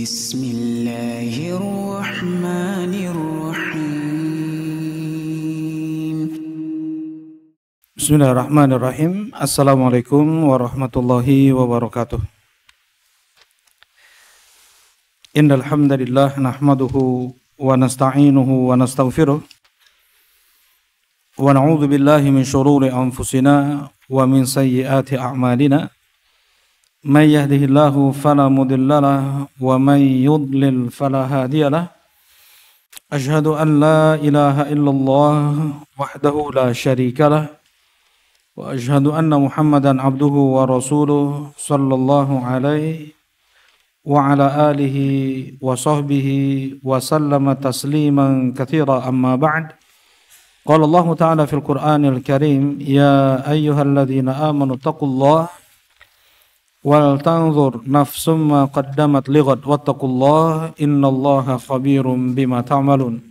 Bismillahirrahmanirrahim. Bismillahirrahmanirrahim. Assalamualaikum warahmatullahi wabarakatuh. Innal hamdalillah nahmaduhu wa nasta'inuhu wa nastaghfiruh wa na'udzu billahi min shururi anfusina wa min sayyiati a'malina. May yahdihillahu fala mudilla lahu wa may yudlil fala hadiya lahu. Asyhadu an la ilaha illallah wahdahu la syarika lahu wa asyhadu anna Muhammadan abduhu wa rasuluh sallallahu alaihi wa ala alihi wa sahbihi wa sallama tasliman katsira amma ba'd. Qala Allah ta'ala fil Qur'anil Karim, ya ayyuhalladzina amanu taqullaha wal tanzur nafsum ma qaddamat lighad wattaqullaha innallaha khabirum bima ta'malun.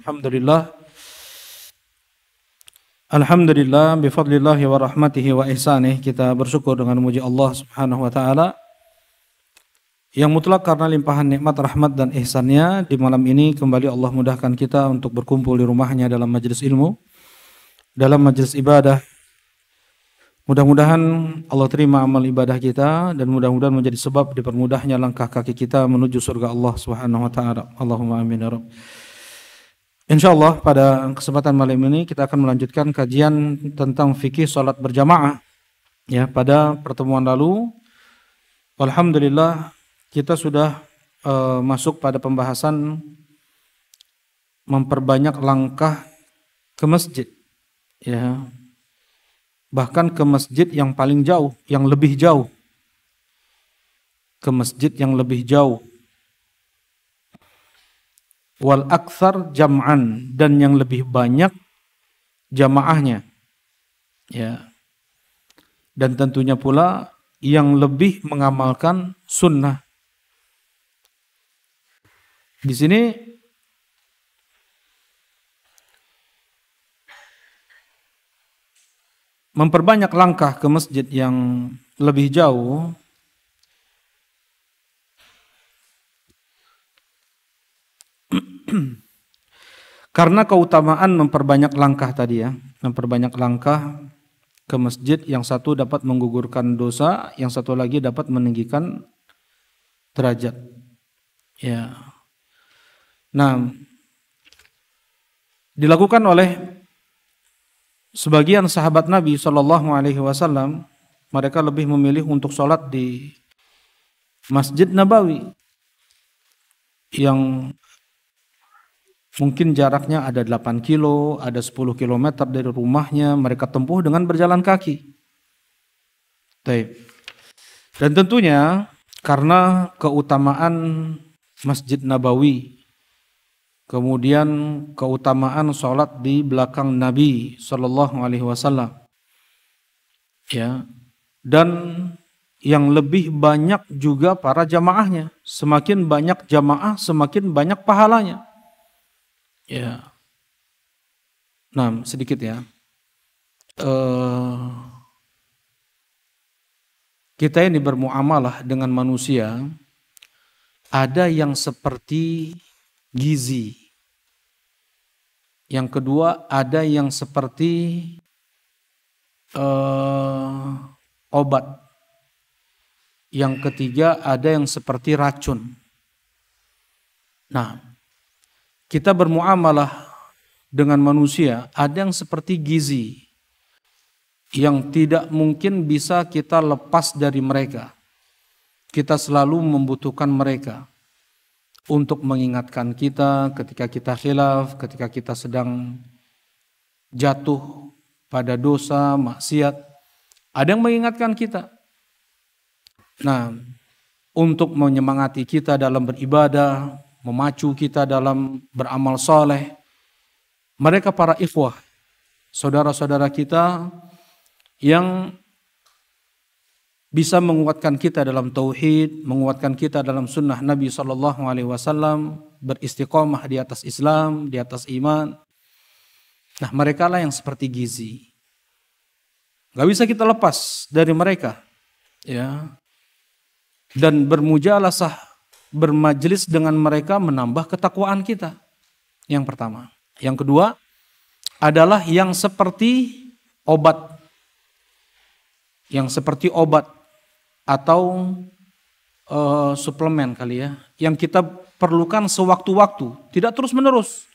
Alhamdulillah bifadlillahi wa rahmatihi wa ihsanih, kita bersyukur dengan memuji Allah Subhanahu wa taala yang mutlak karena limpahan nikmat, rahmat dan ihsannya. Di malam ini kembali Allah mudahkan kita untuk berkumpul di rumahnya dalam majelis ilmu, dalam majelis ibadah. Mudah-mudahan Allah terima amal ibadah kita dan mudah-mudahan menjadi sebab dipermudahnya langkah kaki kita menuju surga Allah Subhanahu wa taala. Allahumma amin ya rabb. Insyaallah pada kesempatan malam ini kita akan melanjutkan kajian tentang fikih salat berjamaah. Ya, pada pertemuan lalu alhamdulillah kita sudah masuk pada pembahasan memperbanyak langkah ke masjid. Ya. Bahkan ke masjid yang paling jauh, yang lebih jauh. Ke masjid yang lebih jauh. Wal aktsar jam'an, dan yang lebih banyak jamaahnya. Ya. Dan tentunya pula yang lebih mengamalkan sunnah. Di sini memperbanyak langkah ke masjid yang lebih jauh karena keutamaan memperbanyak langkah tadi ya, memperbanyak langkah ke masjid. Yang satu dapat menggugurkan dosa, yang satu lagi dapat meninggikan derajat. Ya. Nah, dilakukan oleh sebagian sahabat Nabi Shallallahu Alaihi Wasallam. Mereka lebih memilih untuk sholat di Masjid Nabawi yang mungkin jaraknya ada 8 kilo, ada 10 kilometer dari rumahnya. Mereka tempuh dengan berjalan kaki. Dan tentunya karena keutamaan Masjid Nabawi, kemudian keutamaan sholat di belakang Nabi Sallallahu Alaihi Wasallam, ya, dan yang lebih banyak juga para jamaahnya. Semakin banyak jamaah, semakin banyak pahalanya. Ya, nah sedikit ya. Kita ini bermuamalah dengan manusia. Ada yang seperti gizi. Yang kedua ada yang seperti obat. Yang ketiga ada yang seperti racun. Nah, kita bermuamalah dengan manusia, ada yang seperti gizi yang tidak mungkin bisa kita lepas dari mereka. Kita selalu membutuhkan mereka untuk mengingatkan kita ketika kita khilaf, ketika kita sedang jatuh pada dosa, maksiat. Ada yang mengingatkan kita. Nah, untuk menyemangati kita dalam beribadah, memacu kita dalam beramal soleh. Mereka para ikhwah, saudara-saudara kita yang bisa menguatkan kita dalam tauhid, menguatkan kita dalam sunnah Nabi SAW, beristiqomah di atas Islam, di atas iman. Nah, mereka lah yang seperti gizi. Gak bisa kita lepas dari mereka, ya. Dan bermujalasah bermajelis dengan mereka menambah ketakwaan kita. Yang pertama. Yang kedua adalah yang seperti obat. Yang seperti obat atau suplemen kali ya. Yang kita perlukan sewaktu-waktu, tidak terus-menerus.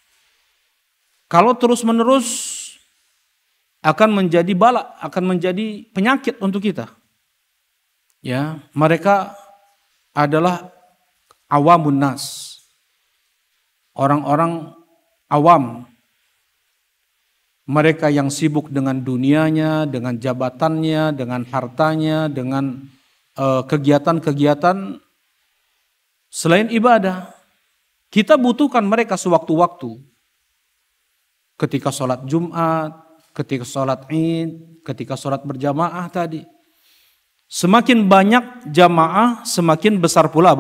Kalau terus-menerus akan menjadi bala, akan menjadi penyakit untuk kita. Ya, mereka adalah awamun nas. Orang-orang awam. Mereka yang sibuk dengan dunianya, dengan jabatannya, dengan hartanya, dengan kegiatan-kegiatan selain ibadah. Kita butuhkan mereka sewaktu-waktu. Ketika sholat Jumat, ketika sholat Id, ketika sholat berjamaah tadi. Semakin banyak jamaah, semakin besar pula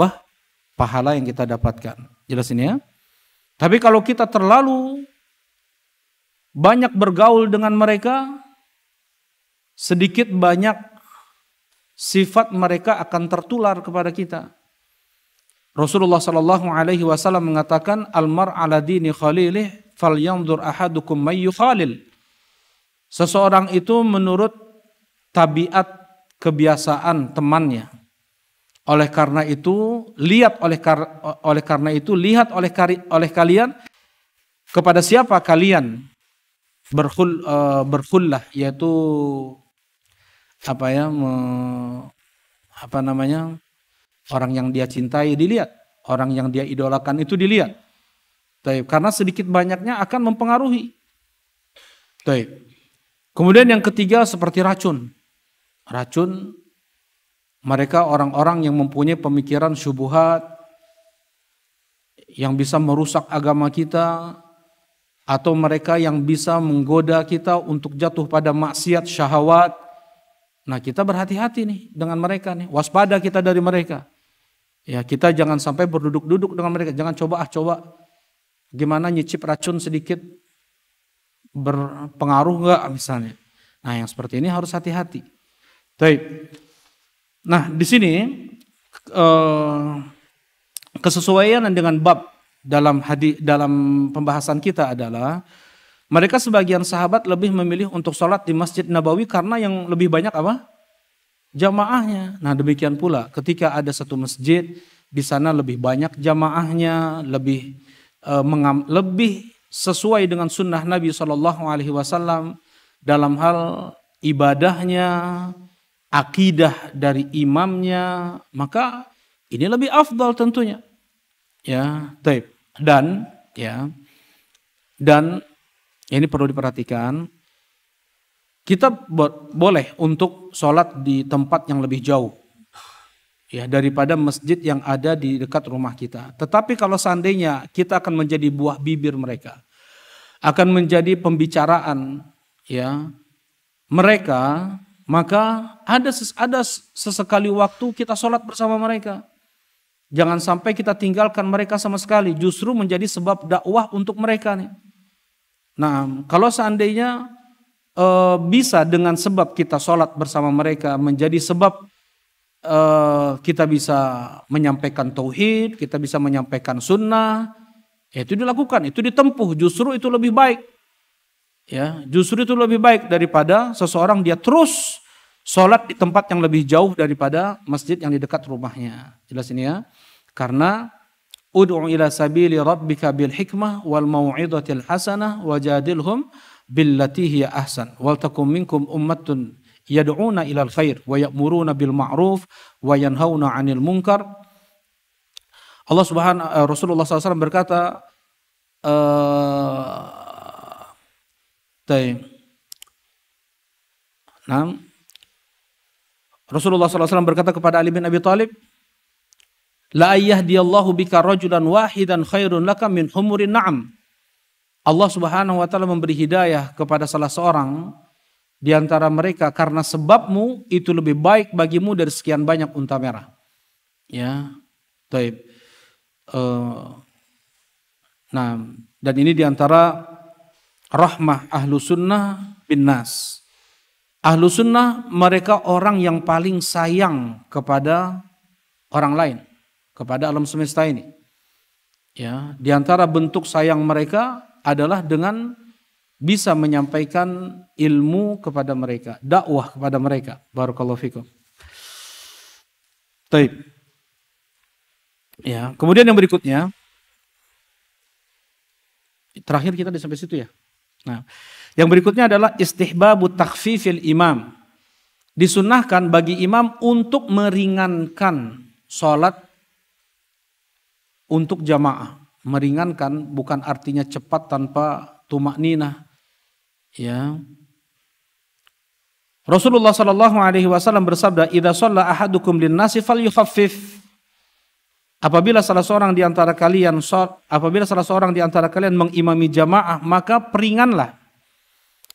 pahala yang kita dapatkan. Jelas ini ya? Tapi kalau kita terlalu banyak bergaul dengan mereka, sedikit banyak sifat mereka akan tertular kepada kita. Rasulullah sallallahu alaihi wasallam mengatakan, "Al-mar' ala dini khalilih, falyanzur ahadukum may yukhalil." Seseorang itu menurut tabiat kebiasaan temannya. Oleh karena itu, lihat oleh kalian kepada siapa kalian berkhullah, yaitu orang yang dia cintai dilihat, orang yang dia idolakan itu dilihat. Karena sedikit banyaknya akan mempengaruhi. Kemudian yang ketiga seperti racun. Racun, mereka orang-orang yang mempunyai pemikiran syubhat, yang bisa merusak agama kita, atau mereka yang bisa menggoda kita untuk jatuh pada maksiat syahwat. Nah, kita berhati-hati nih dengan mereka nih, waspada kita dari mereka. Ya, kita jangan sampai berduduk-duduk dengan mereka, jangan coba gimana nyicip racun sedikit berpengaruh enggak misalnya. Nah, yang seperti ini harus hati-hati. Nah, di sini kesesuaian dengan bab dalam pembahasan kita adalah mereka sebagian sahabat lebih memilih untuk sholat di Masjid Nabawi karena yang lebih banyak jamaahnya. Nah, demikian pula ketika ada satu masjid di sana lebih banyak jamaahnya, lebih sesuai dengan sunnah Nabi SAW dalam hal ibadahnya, akidah dari imamnya, maka ini lebih afdal tentunya. Ya, dan ini perlu diperhatikan. Kita boleh untuk sholat di tempat yang lebih jauh, ya, daripada masjid yang ada di dekat rumah kita. Tetapi kalau seandainya kita akan menjadi buah bibir mereka, akan menjadi pembicaraan, ya, mereka, maka ada sesekali waktu kita sholat bersama mereka. Jangan sampai kita tinggalkan mereka sama sekali, justru menjadi sebab dakwah untuk mereka nih. Nah, kalau seandainya bisa dengan sebab kita sholat bersama mereka menjadi sebab kita bisa menyampaikan tauhid, kita bisa menyampaikan sunnah, ya itu dilakukan, itu ditempuh, justru itu lebih baik. Ya, justru itu lebih baik daripada seseorang dia terus sholat di tempat yang lebih jauh daripada masjid yang di dekat rumahnya. Jelas ini ya. Karena ud'u ila sabili rabbika bil hikmah wal mau'izatil hasanah wajadilhum billati hiya ahsan. Wal takum minkum ummatun yad'una ilal khair wa ya'muruna bil ma'ruf wa yanhauna 'anil munkar. Rasulullah SAW berkata, Rasulullah SAW berkata kepada Ali bin Abi Thalib, la ayyahdiyallahu bika rajulan wahidan khairun laka min humurin na'am. Allah Subhanahu wa taala memberi hidayah kepada salah seorang di antara mereka karena sebabmu itu lebih baik bagimu dari sekian banyak unta merah. Ya. Dan ini di antara rahmah ahlu sunnah bin nas. Ahlu sunnah mereka orang yang paling sayang kepada orang lain. kepada alam semesta ini. Ya, di antara bentuk sayang mereka adalah dengan bisa menyampaikan ilmu kepada mereka, dakwah kepada mereka. Barakallahu fikum. Baik. Ya, kemudian yang berikutnya, terakhir kita sampai situ ya. Nah, yang berikutnya adalah istihbabu takhfifil imam. Disunnahkan bagi imam untuk meringankan sholat untuk jamaah. Meringankan bukan artinya cepat tanpa tumakninah. Ya. Rasulullah sallallahu alaihi wasallam bersabda, "Idza shalla ahadukum lin-nasi falyukhaffif." Apabila salah seorang di antara kalian mengimami jamaah, maka peringanlah.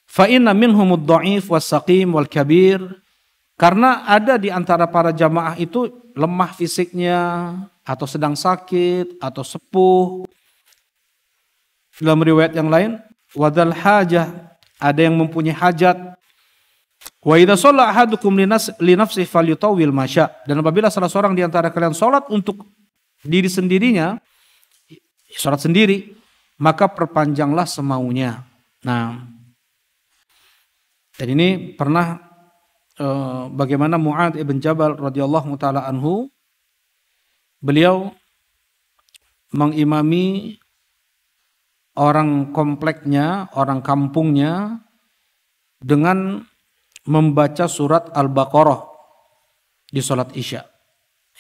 Fa inna minhumud dha'if was-saqim wal-kabir. Karena ada di antara para jamaah itu lemah fisiknya, atau sedang sakit, atau sepuh. Dalam riwayat yang lain, wadal hajah, ada yang mempunyai hajat. Wa idza shalla ahadukum li nafsihi falyutawwil masya. Dan apabila salah seorang di antara kalian salat untuk diri sendirinya, salat sendiri, maka perpanjanglah semaunya. Nah, dan ini pernah bagaimana Mu'adz ibn Jabal radhiyallahu taala anhu, beliau mengimami orang kompleknya, orang kampungnya dengan membaca surat Al-Baqarah di salat Isya.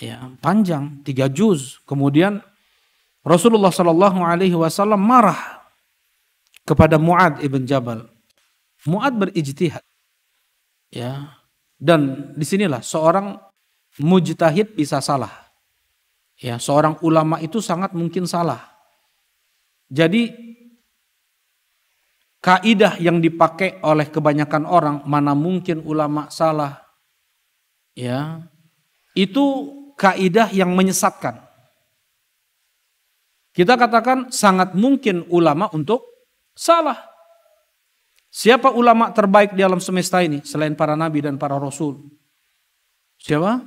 Ya, panjang 3 juz. Kemudian Rasulullah sallallahu alaihi wasallam marah kepada Mu'adz ibn Jabal. Mu'adz berijtihad. Ya. Dan disinilah seorang mujtahid bisa salah. Ya, seorang ulama itu sangat mungkin salah. Jadi kaidah yang dipakai oleh kebanyakan orang, mana mungkin ulama salah. Ya. Itu kaidah yang menyesatkan. Kita katakan sangat mungkin ulama untuk salah. Siapa ulama terbaik di alam semesta ini selain para nabi dan para rasul? Siapa?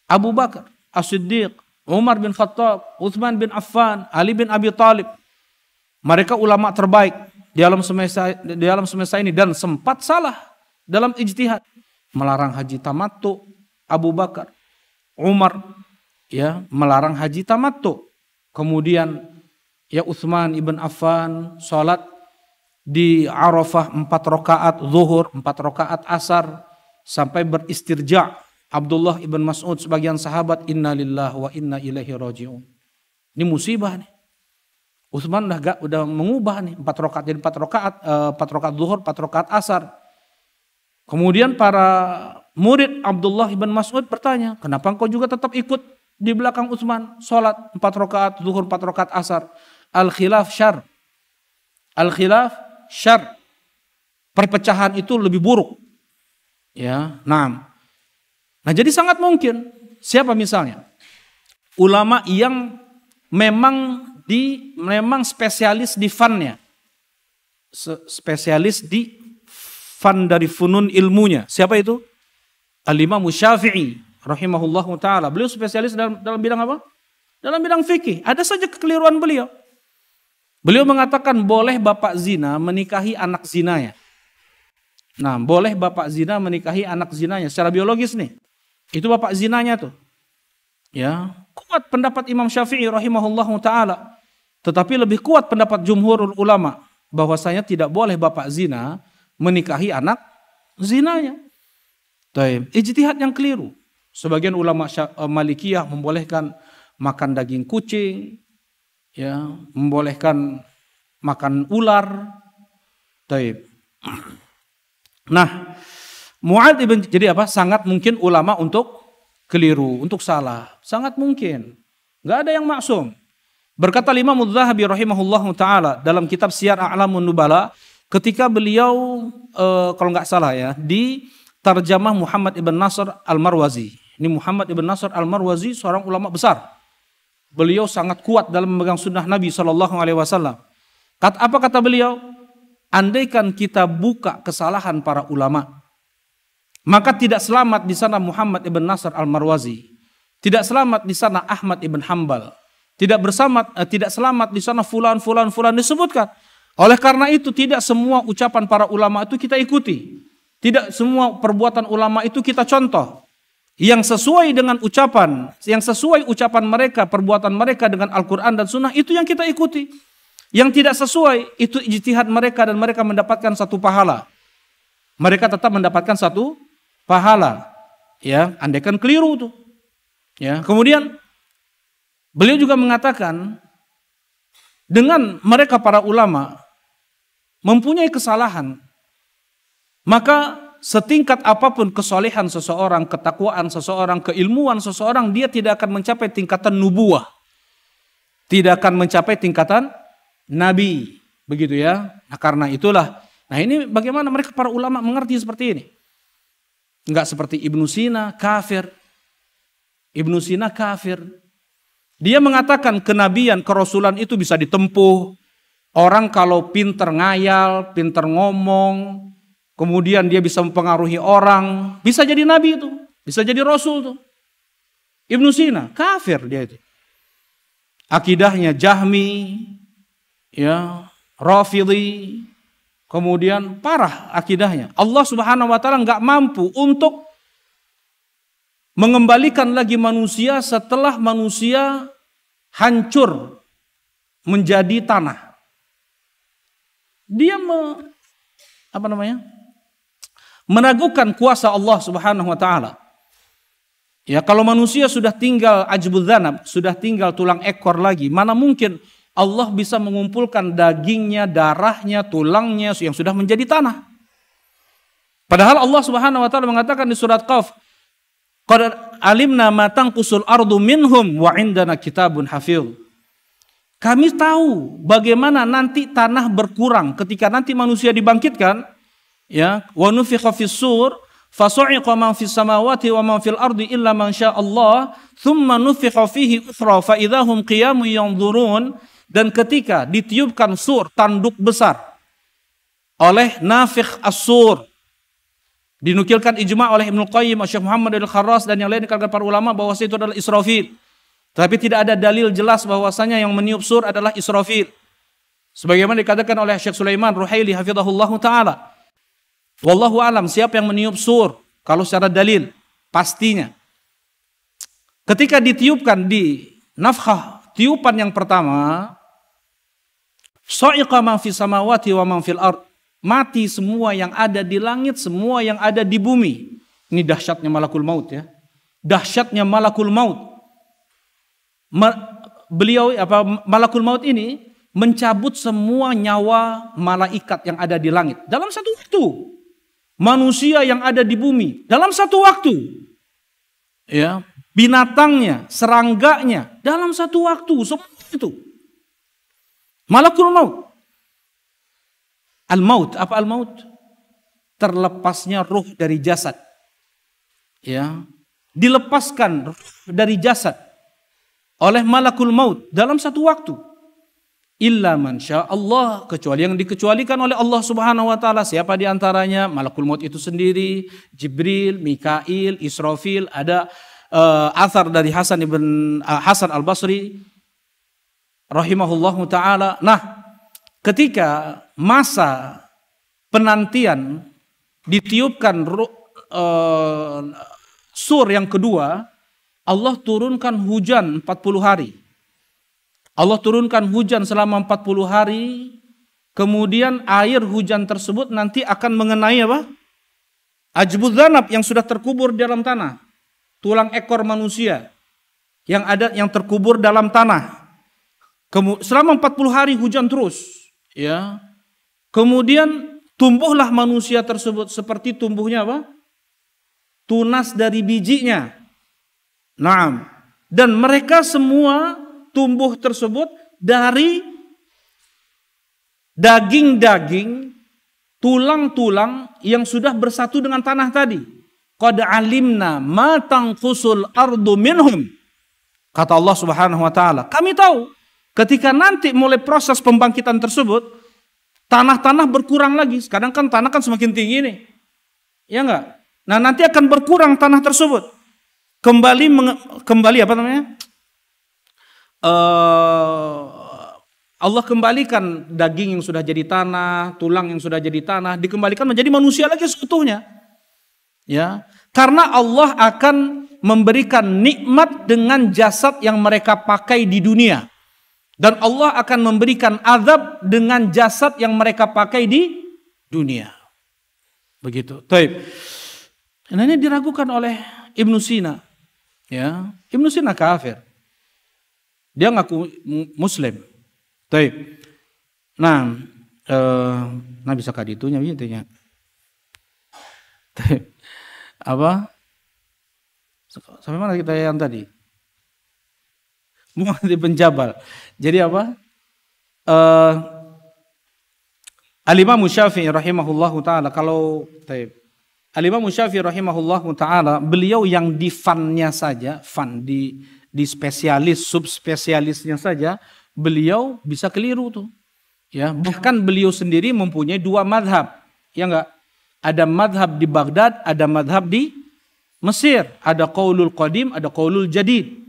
Abu Bakar As-Siddiq, Umar bin Khattab, Utsman bin Affan, Ali bin Abi Thalib. Mereka ulama terbaik di alam semesta ini dan sempat salah dalam ijtihad, melarang haji tamattu. Abu Bakar, Umar, ya, melarang haji tamattu. Kemudian ya Utsman ibn Affan salat di Arafah 4 rakaat zuhur, 4 rakaat asar, sampai beristirja. Abdullah ibn Mas'ud sebagian sahabat, inna lillahi wa inna ilaihi raji'un. Ini musibah nih. Utsman udah mengubah nih 4 rakaat jadi 4 rakaat zuhur, 4 rakaat asar. Kemudian para murid Abdullah ibn Mas'ud bertanya, kenapa engkau juga tetap ikut di belakang Utsman salat 4 rakaat zuhur, 4 rakaat asar? Al-khilaf syarr. Al-khilaf syarr. Perpecahan itu lebih buruk. Ya, nah jadi sangat mungkin siapa misalnya ulama yang memang spesialis di fannya, spesialis di fan dari funun ilmunya. Siapa itu? Al-Imam Syafi'i rahimahullahu taala. Beliau spesialis dalam bidang apa? Dalam bidang fikih. Ada saja kekeliruan beliau. Beliau mengatakan boleh bapak zina menikahi anak zinanya. Nah, boleh bapak zina menikahi anak zinanya secara biologis nih. Itu bapak zinanya tuh. Ya, kuat pendapat Imam Syafi'i rahimahullahu taala. Tetapi lebih kuat pendapat jumhurul ulama bahwasanya tidak boleh bapak zina menikahi anak zinanya. Taib, ijtihad yang keliru. Sebagian ulama Malikiyah membolehkan makan daging kucing, ya, membolehkan makan ular. Taib. Nah, Mu'adz ibn, jadi apa? Sangat mungkin ulama untuk keliru, untuk salah. Sangat mungkin. Nggak ada yang maksum. Berkata Imam Adz-Dzahabi rahimahullahu taala dalam kitab Siyar A'lamun Nubala, ketika beliau kalau nggak salah ya, di tarjamah Muhammad ibn Nasr al-Marwazi. Ini Muhammad ibn Nasr al-Marwazi seorang ulama besar. Beliau sangat kuat dalam memegang sunnah Nabi SAW. Apa kata beliau? Andaikan kita buka kesalahan para ulama, maka tidak selamat di sana Muhammad ibn Nasr al-Marwazi. Tidak selamat di sana Ahmad ibn Hanbal. Tidak selamat di sana fulan disebutkan. Oleh karena itu tidak semua ucapan para ulama itu kita ikuti. Tidak semua perbuatan ulama itu kita contoh. Yang sesuai dengan ucapan mereka, perbuatan mereka dengan Al-Quran dan Sunnah itu yang kita ikuti. Yang tidak sesuai itu ijtihad mereka dan mereka mendapatkan satu pahala. Mereka tetap mendapatkan satu pahala. Ya, andaikan keliru tuh. Ya, kemudian beliau juga mengatakan dengan mereka para ulama mempunyai kesalahan, maka setingkat apapun kesolehan seseorang, ketakwaan seseorang, keilmuan seseorang, dia tidak akan mencapai tingkatan nubuwah. Tidak akan mencapai tingkatan nabi. Begitu ya. Nah, karena itulah. Nah, ini bagaimana mereka para ulama mengerti seperti ini. Enggak seperti Ibnu Sina, kafir. Ibnu Sina kafir. Dia mengatakan kenabian, kerasulan itu bisa ditempuh. Orang kalau pinter ngayal, pinter ngomong, kemudian dia bisa mempengaruhi orang, bisa jadi nabi itu, bisa jadi rasul tuh. Ibnu Sina kafir dia itu. Akidahnya Jahmi, ya, Rafidhi, kemudian parah akidahnya. Allah Subhanahu wa taala enggak mampu untuk mengembalikan lagi manusia setelah manusia hancur menjadi tanah. Dia meragukan kuasa Allah Subhanahu wa taala. Ya, kalau manusia sudah tinggal ajbudz dzanab, sudah tinggal tulang ekor lagi, mana mungkin Allah bisa mengumpulkan dagingnya, darahnya, tulangnya yang sudah menjadi tanah. Padahal Allah Subhanahu wa taala mengatakan di surat Qaf, qad alimna ma tanqusul ardu minhum wa indana kitabun hafidz. Kami tahu bagaimana nanti tanah berkurang ketika nanti manusia dibangkitkan, ya, wa nufikha fis-sur fasu'iqa man fis samawati wa man fil ardi illa man syaa Allah thumma nufikha fihi ukhra fa idzahum qiyamun yanzurun. Dan ketika ditiupkan sur, tanduk besar oleh nafikh as-sur, dinukilkan ijma' oleh Ibnu Qayyim, Syekh Muhammad Al-Kharras dan yang lain kalangan para ulama bahwa itu adalah Israfil. Tapi tidak ada dalil jelas bahwasanya yang meniup sur adalah Israfil. Sebagaimana dikatakan oleh Syekh Sulaiman Ruhaili hafizahullahu taala. Wallahu alam siapa yang meniup sur kalau secara dalil pastinya. Ketika ditiupkan di nafkhah tiupan yang pertama, sa'iqa man fis samawati wa man fil ard. Mati semua yang ada di langit, semua yang ada di bumi. Ini dahsyatnya malakul maut ya. Dahsyatnya malakul maut. Malakul maut ini mencabut semua nyawa malaikat yang ada di langit dalam satu waktu. Manusia yang ada di bumi dalam satu waktu. Ya, binatangnya, serangganya dalam satu waktu, semua itu. Malakul maut. Al-maut, apa al-maut? Terlepasnya ruh dari jasad. Ya, dilepaskan ruh dari jasad oleh malakul maut dalam satu waktu. Illa man syaa Allah, kecuali yang dikecualikan oleh Allah Subhanahu wa taala. Siapa di antaranya? Malakul maut itu sendiri, Jibril, Mikail, Israfil. Ada athar dari Hasan Al-Basri rahimahullahu taala. Nah, ketika masa penantian ditiupkan sur yang kedua, Allah turunkan hujan 40 hari. Allah turunkan hujan selama 40 hari. Kemudian air hujan tersebut nanti akan mengenai apa? Ajbudz dzanab yang sudah terkubur di dalam tanah. Tulang ekor manusia yang terkubur dalam tanah. Selama 40 hari hujan terus, ya. Kemudian tumbuhlah manusia tersebut seperti tumbuhnya apa? Tunas dari bijinya. Naam. Dan mereka semua tumbuh tersebut dari daging-daging, tulang-tulang yang sudah bersatu dengan tanah tadi. Qad alimna ma tanqusul ardu minhum. Kata Allah Subhanahu wa taala, kami tahu ketika nanti mulai proses pembangkitan tersebut, tanah-tanah berkurang lagi. Sekarang kan tanah kan semakin tinggi nih. Ya enggak? Nah, nanti akan berkurang tanah tersebut. kembali apa namanya? Allah kembalikan daging yang sudah jadi tanah, tulang yang sudah jadi tanah, dikembalikan menjadi manusia lagi seutuhnya. Ya, karena Allah akan memberikan nikmat dengan jasad yang mereka pakai di dunia. Dan Allah akan memberikan azab dengan jasad yang mereka pakai di dunia. Begitu. Taib. Nah, ini diragukan oleh Ibnu Sina. Ya, Ibnu Sina kafir. Dia ngaku muslim. Taib. Nah, bisa kaditunya intinya. Taib. Apa? Sampai mana kita yang tadi? Mu'adz bin Jabal. Jadi apa? Al-Imam Syafi'i rahimahullahu taala Al-Imam Syafi'i rahimahullahu taala, beliau yang di fannya saja, di spesialis, subspesialisnya saja, beliau bisa keliru tuh. Ya, bahkan beliau sendiri mempunyai dua madhab. Ya enggak? Ada madhab di Baghdad, ada madhab di Mesir. Ada qaulul qadim, ada qaulul jadid.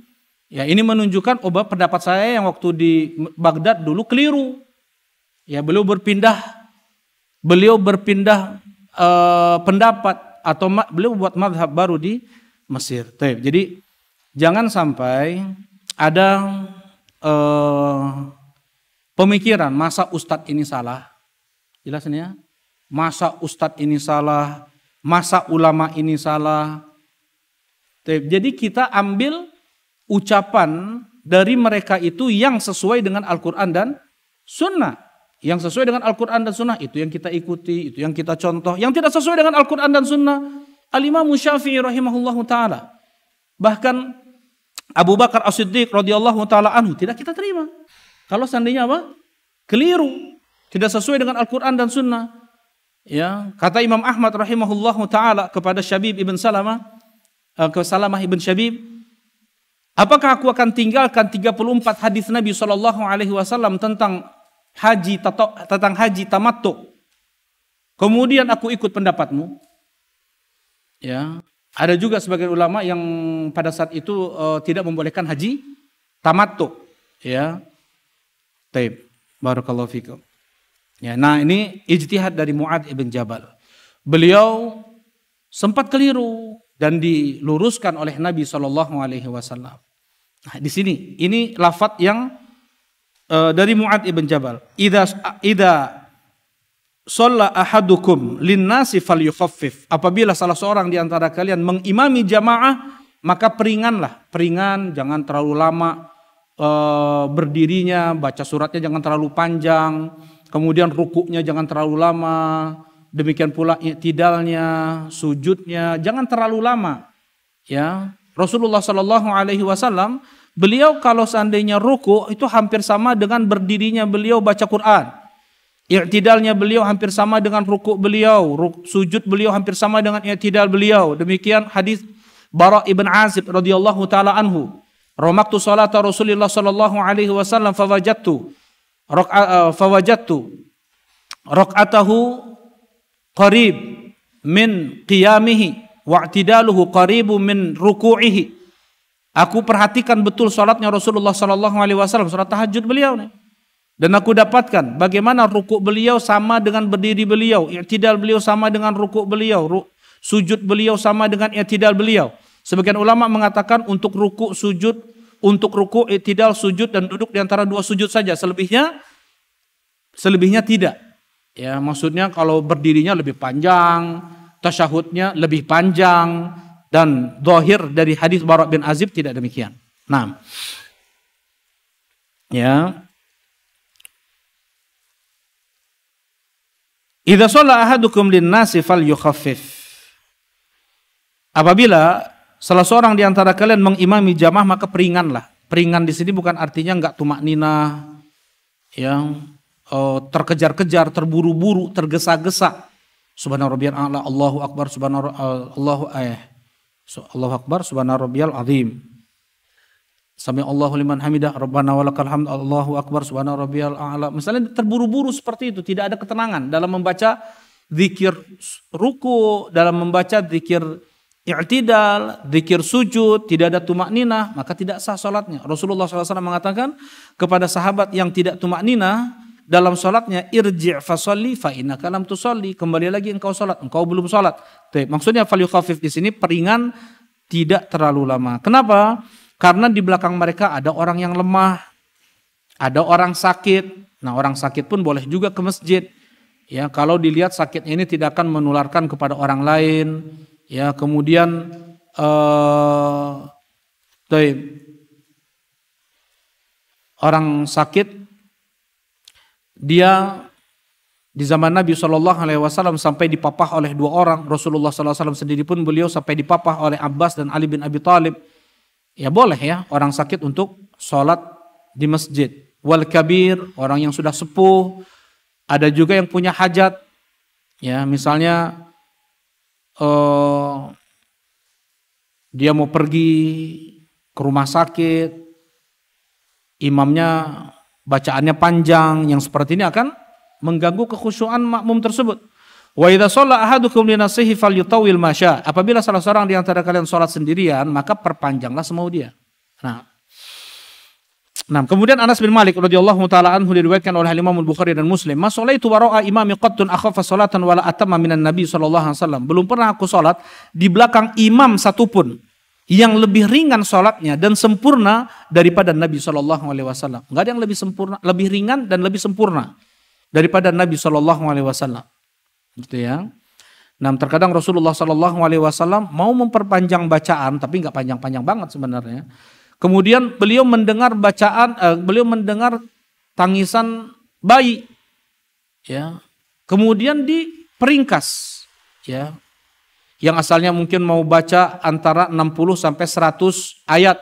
Ya, ini menunjukkan pendapat saya yang waktu di Baghdad dulu keliru. Ya, beliau berpindah pendapat atau beliau buat madhab baru di Mesir. Jadi jangan sampai ada pemikiran masa ustadz ini salah. Jelas ini ya? Masa ustadz ini salah, masa ulama ini salah. Jadi kita ambil ucapan dari mereka itu yang sesuai dengan Al-Quran dan Sunnah. Yang sesuai dengan Al-Quran dan Sunnah itu yang kita ikuti, itu yang kita contoh. Yang tidak sesuai dengan Al-Quran dan Sunnah, Al-Imam Syafi'i rahimahullahu ta'ala. Bahkan Abu Bakar As-Siddiq radhiyallahu ta'ala anhu tidak kita terima. Kalau seandainya apa? Keliru. Tidak sesuai dengan Al-Quran dan Sunnah. Ya, kata Imam Ahmad rahimahullahu ta'ala kepada Syabib ibn Salamah, Salamah ibn Syabib, apakah aku akan tinggalkan 34 hadis Nabi SAW tentang haji tamattu, kemudian aku ikut pendapatmu? Ya, ada juga sebagian ulama yang pada saat itu tidak membolehkan haji tamattu. Ya, taib. Barakallahu fikum. Ya, nah ini ijtihad dari Mu'adz ibn Jabal. Beliau sempat keliru dan diluruskan oleh Nabi SAW. Nah, di sini ini lafadz yang dari Mu'adz ibn Jabal. Idza shalla ahadukum linnasi falyukhaffif. Apabila salah seorang di antara kalian mengimami jamaah, maka peringan, jangan terlalu lama berdirinya, baca suratnya jangan terlalu panjang, kemudian rukuknya jangan terlalu lama, demikian pula i'tidalnya, sujudnya jangan terlalu lama. Ya, Rasulullah SAW, beliau kalau seandainya ruku itu hampir sama dengan berdirinya beliau baca Quran. I'tidalnya beliau hampir sama dengan ruku beliau, sujud beliau hampir sama dengan i'tidal beliau. Demikian hadis Bara ibn Azib radhiyallahu taala anhu. Ramaktu salata Rasulullah sallallahu alaihi wasallam fawajadtu raq'atahu qarib min qiyamihi wa'tidaluhu qaribu min ruku'ihi. Aku perhatikan betul salatnya Rasulullah sallallahu alaihi wasallam, salat tahajud beliau nih. Dan aku dapatkan bagaimana rukuk beliau sama dengan berdiri beliau, i'tidal beliau sama dengan rukuk beliau, sujud beliau sama dengan i'tidal beliau. Sebagian ulama mengatakan untuk rukuk, sujud, untuk rukuk, i'tidal, sujud dan duduk di antara dua sujud saja. Selebihnya tidak. Ya, maksudnya kalau berdirinya lebih panjang, tasyahudnya lebih panjang, dan zahir dari hadis Bara bin Azib tidak demikian. Nah, ya. Idza shalla ahadukum lin-nasi falyukhaffif. Apabila salah seorang di antara kalian mengimami jamaah maka peringanlah. Peringan di sini bukan artinya enggak tumakninah, yang terkejar-kejar, terburu-buru, tergesa-gesa. Subhana rabbiyal a'la, Allahu akbar, Allahu akbar, subhana rabbiyal azim. Sami Allahu liman hamidah, Rabbana walakal hamd, Allahu akbar, subhana rabbiyal a'la. Misalnya terburu-buru seperti itu, tidak ada ketenangan dalam membaca zikir ruku, dalam membaca zikir i'tidal, zikir sujud, tidak ada tumakninah, maka tidak sah sholatnya. Rasulullah SAW mengatakan kepada sahabat yang tidak tumakninah dalam sholatnya, irji' fasolli fa innaka lam tusolli, kembali lagi engkau sholat, engkau belum sholat. Maksudnya fal yukhafif di sini peringan, tidak terlalu lama. Kenapa? Karena di belakang mereka ada orang yang lemah, ada orang sakit. Nah, orang sakit pun boleh juga ke masjid. Ya, kalau dilihat sakitnya ini tidak akan menularkan kepada orang lain. Ya, kemudian orang sakit dia di zaman Nabi SAW sampai dipapah oleh dua orang. Rasulullah SAW sendiri pun beliau sampai dipapah oleh Abbas dan Ali bin Abi Thalib. Ya boleh ya orang sakit untuk sholat di masjid. Wal kabir, orang yang sudah sepuh. Ada juga yang punya hajat. Ya, misalnya dia mau pergi ke rumah sakit, imamnya bacaannya panjang, yang seperti ini akan mengganggu kekhusyuan makmum tersebut. Wa idza shalla ahadukum li nafsihi falyutawwil ma syaa. Apabila salah seorang di antara kalian salat sendirian, maka perpanjanglah semau dia. Nah, kemudian Anas bin Malik radhiyallahu taala anhu diriwayatkan oleh Imam Al-Bukhari dan Muslim, "Ma sholaitu wara'a imami qattun akhafa sholatan wala atamma minan Nabi sallallahu alaihi wasallam." Belum pernah aku salat di belakang imam satupun yang lebih ringan salatnya dan sempurna daripada Nabi sallallahu alaihi wasallam. Enggak ada yang lebih sempurna, lebih ringan dan lebih sempurna daripada Nabi sallallahu alaihi wasallam. Gitu ya. Nah, terkadang Rasulullah sallallahu alaihi wasallam mau memperpanjang bacaan tapi enggak panjang-panjang banget sebenarnya. Kemudian beliau mendengar beliau mendengar tangisan bayi, ya. Kemudian diperingkas, ya. Yang asalnya mungkin mau baca antara 60 sampai 100 ayat.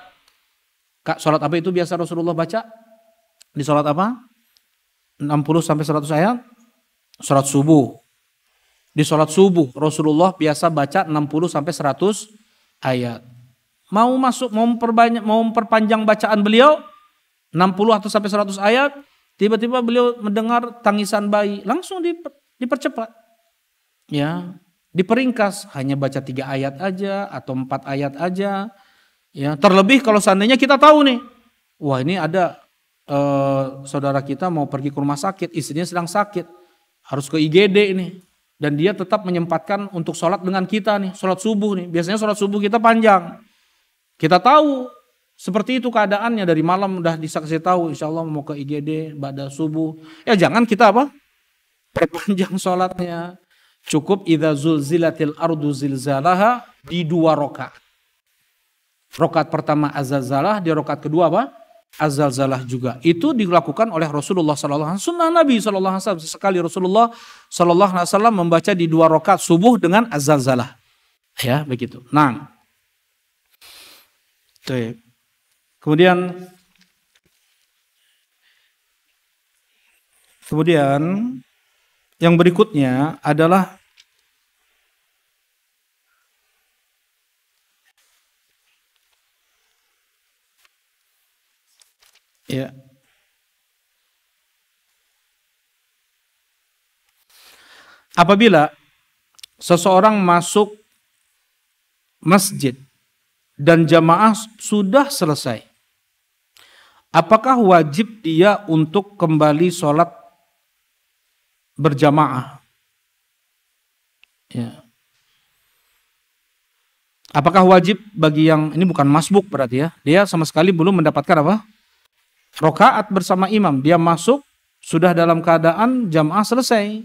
Kak, sholat apa itu biasa Rasulullah baca? Di sholat apa? 60 sampai 100 ayat? Sholat subuh. Di sholat subuh Rasulullah biasa baca 60 sampai 100 ayat. Mau memperpanjang bacaan beliau 60 atau sampai 100 ayat, tiba-tiba beliau mendengar tangisan bayi, langsung dipercepat. Ya, diperingkas, hanya baca 3 ayat aja atau 4 ayat aja. Ya, terlebih kalau seandainya kita tahu nih, wah ini ada saudara kita mau pergi ke rumah sakit, istrinya sedang sakit, harus ke IGD ini, dan dia tetap menyempatkan untuk sholat dengan kita nih, sholat subuh nih. Biasanya sholat subuh kita panjang. Kita tahu seperti itu keadaannya, dari malam udah disaksi tahu insya Allah mau ke IGD pada subuh. Ya jangan kita perpanjang sholatnya. Cukup idza zulzilatil ardu zilzalaha di 2 rakaat. Rakaat pertama azalzalah, di rakaat kedua azalzalah juga. Itu dilakukan oleh Rasulullah SAW. Sunnah Nabi SAW. Sekali Rasulullah SAW membaca di 2 rakaat subuh dengan azalzalah. Ya begitu. Nah. Kemudian yang berikutnya adalah ya, apabila seseorang masuk masjid dan jamaah sudah selesai, apakah wajib dia untuk kembali sholat berjamaah? Ya. Apakah wajib bagi yang ini bukan masbuk berarti ya? Dia sama sekali belum mendapatkan rakaat bersama imam. Dia masuk sudah dalam keadaan jamaah selesai.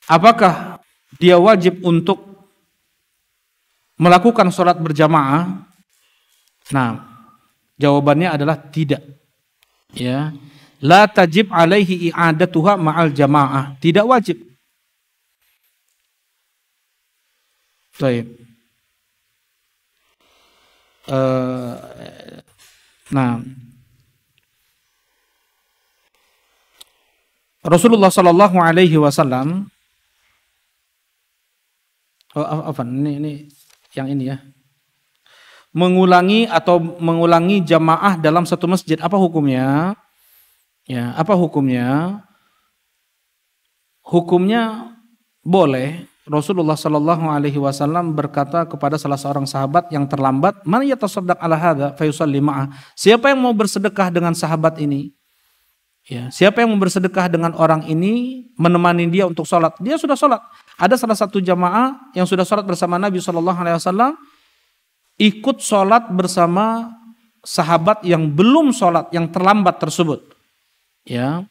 Apakah dia wajib untuk melakukan sholat berjamaah? Nah, jawabannya adalah tidak. Ya, la tajib alaihi i'adatuha ma'al jamaah. Tidak wajib. Baik. Nah, Rasulullah Shallallahu Alaihi Wasallam, ini yang ini ya, mengulangi jamaah dalam satu masjid, apa hukumnya? Ya, apa hukumnya? Hukumnya boleh. Rasulullah Shallallahu Alaihi Wasallam berkata kepada salah seorang sahabat yang terlambat, "Man yatasaddaq ala hadza fayusalli ma'ah." Siapa yang mau bersedekah dengan sahabat ini? Ya, siapa yang mau bersedekah dengan orang ini, menemani dia untuk sholat? Dia sudah sholat. Ada salah satu jamaah yang sudah sholat bersama Nabi Shallallahu Alaihi Wasallam, ikut sholat bersama sahabat yang belum sholat, yang terlambat tersebut. Ya,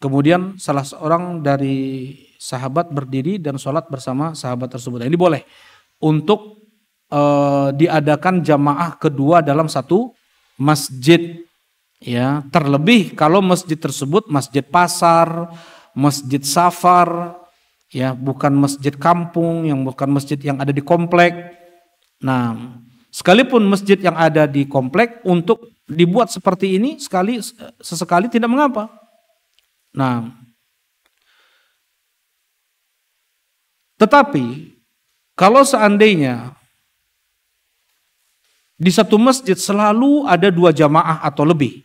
kemudian salah seorang dari sahabat berdiri dan sholat bersama sahabat tersebut. Ini boleh untuk diadakan jamaah kedua dalam satu masjid. Ya, terlebih kalau masjid tersebut masjid pasar, masjid safar, ya, bukan masjid kampung, yang bukan masjid yang ada di komplek. Nah, sekalipun masjid yang ada di komplek untuk dibuat seperti ini sesekali tidak mengapa. Nah, tetapi kalau seandainya di satu masjid selalu ada 2 jamaah atau lebih,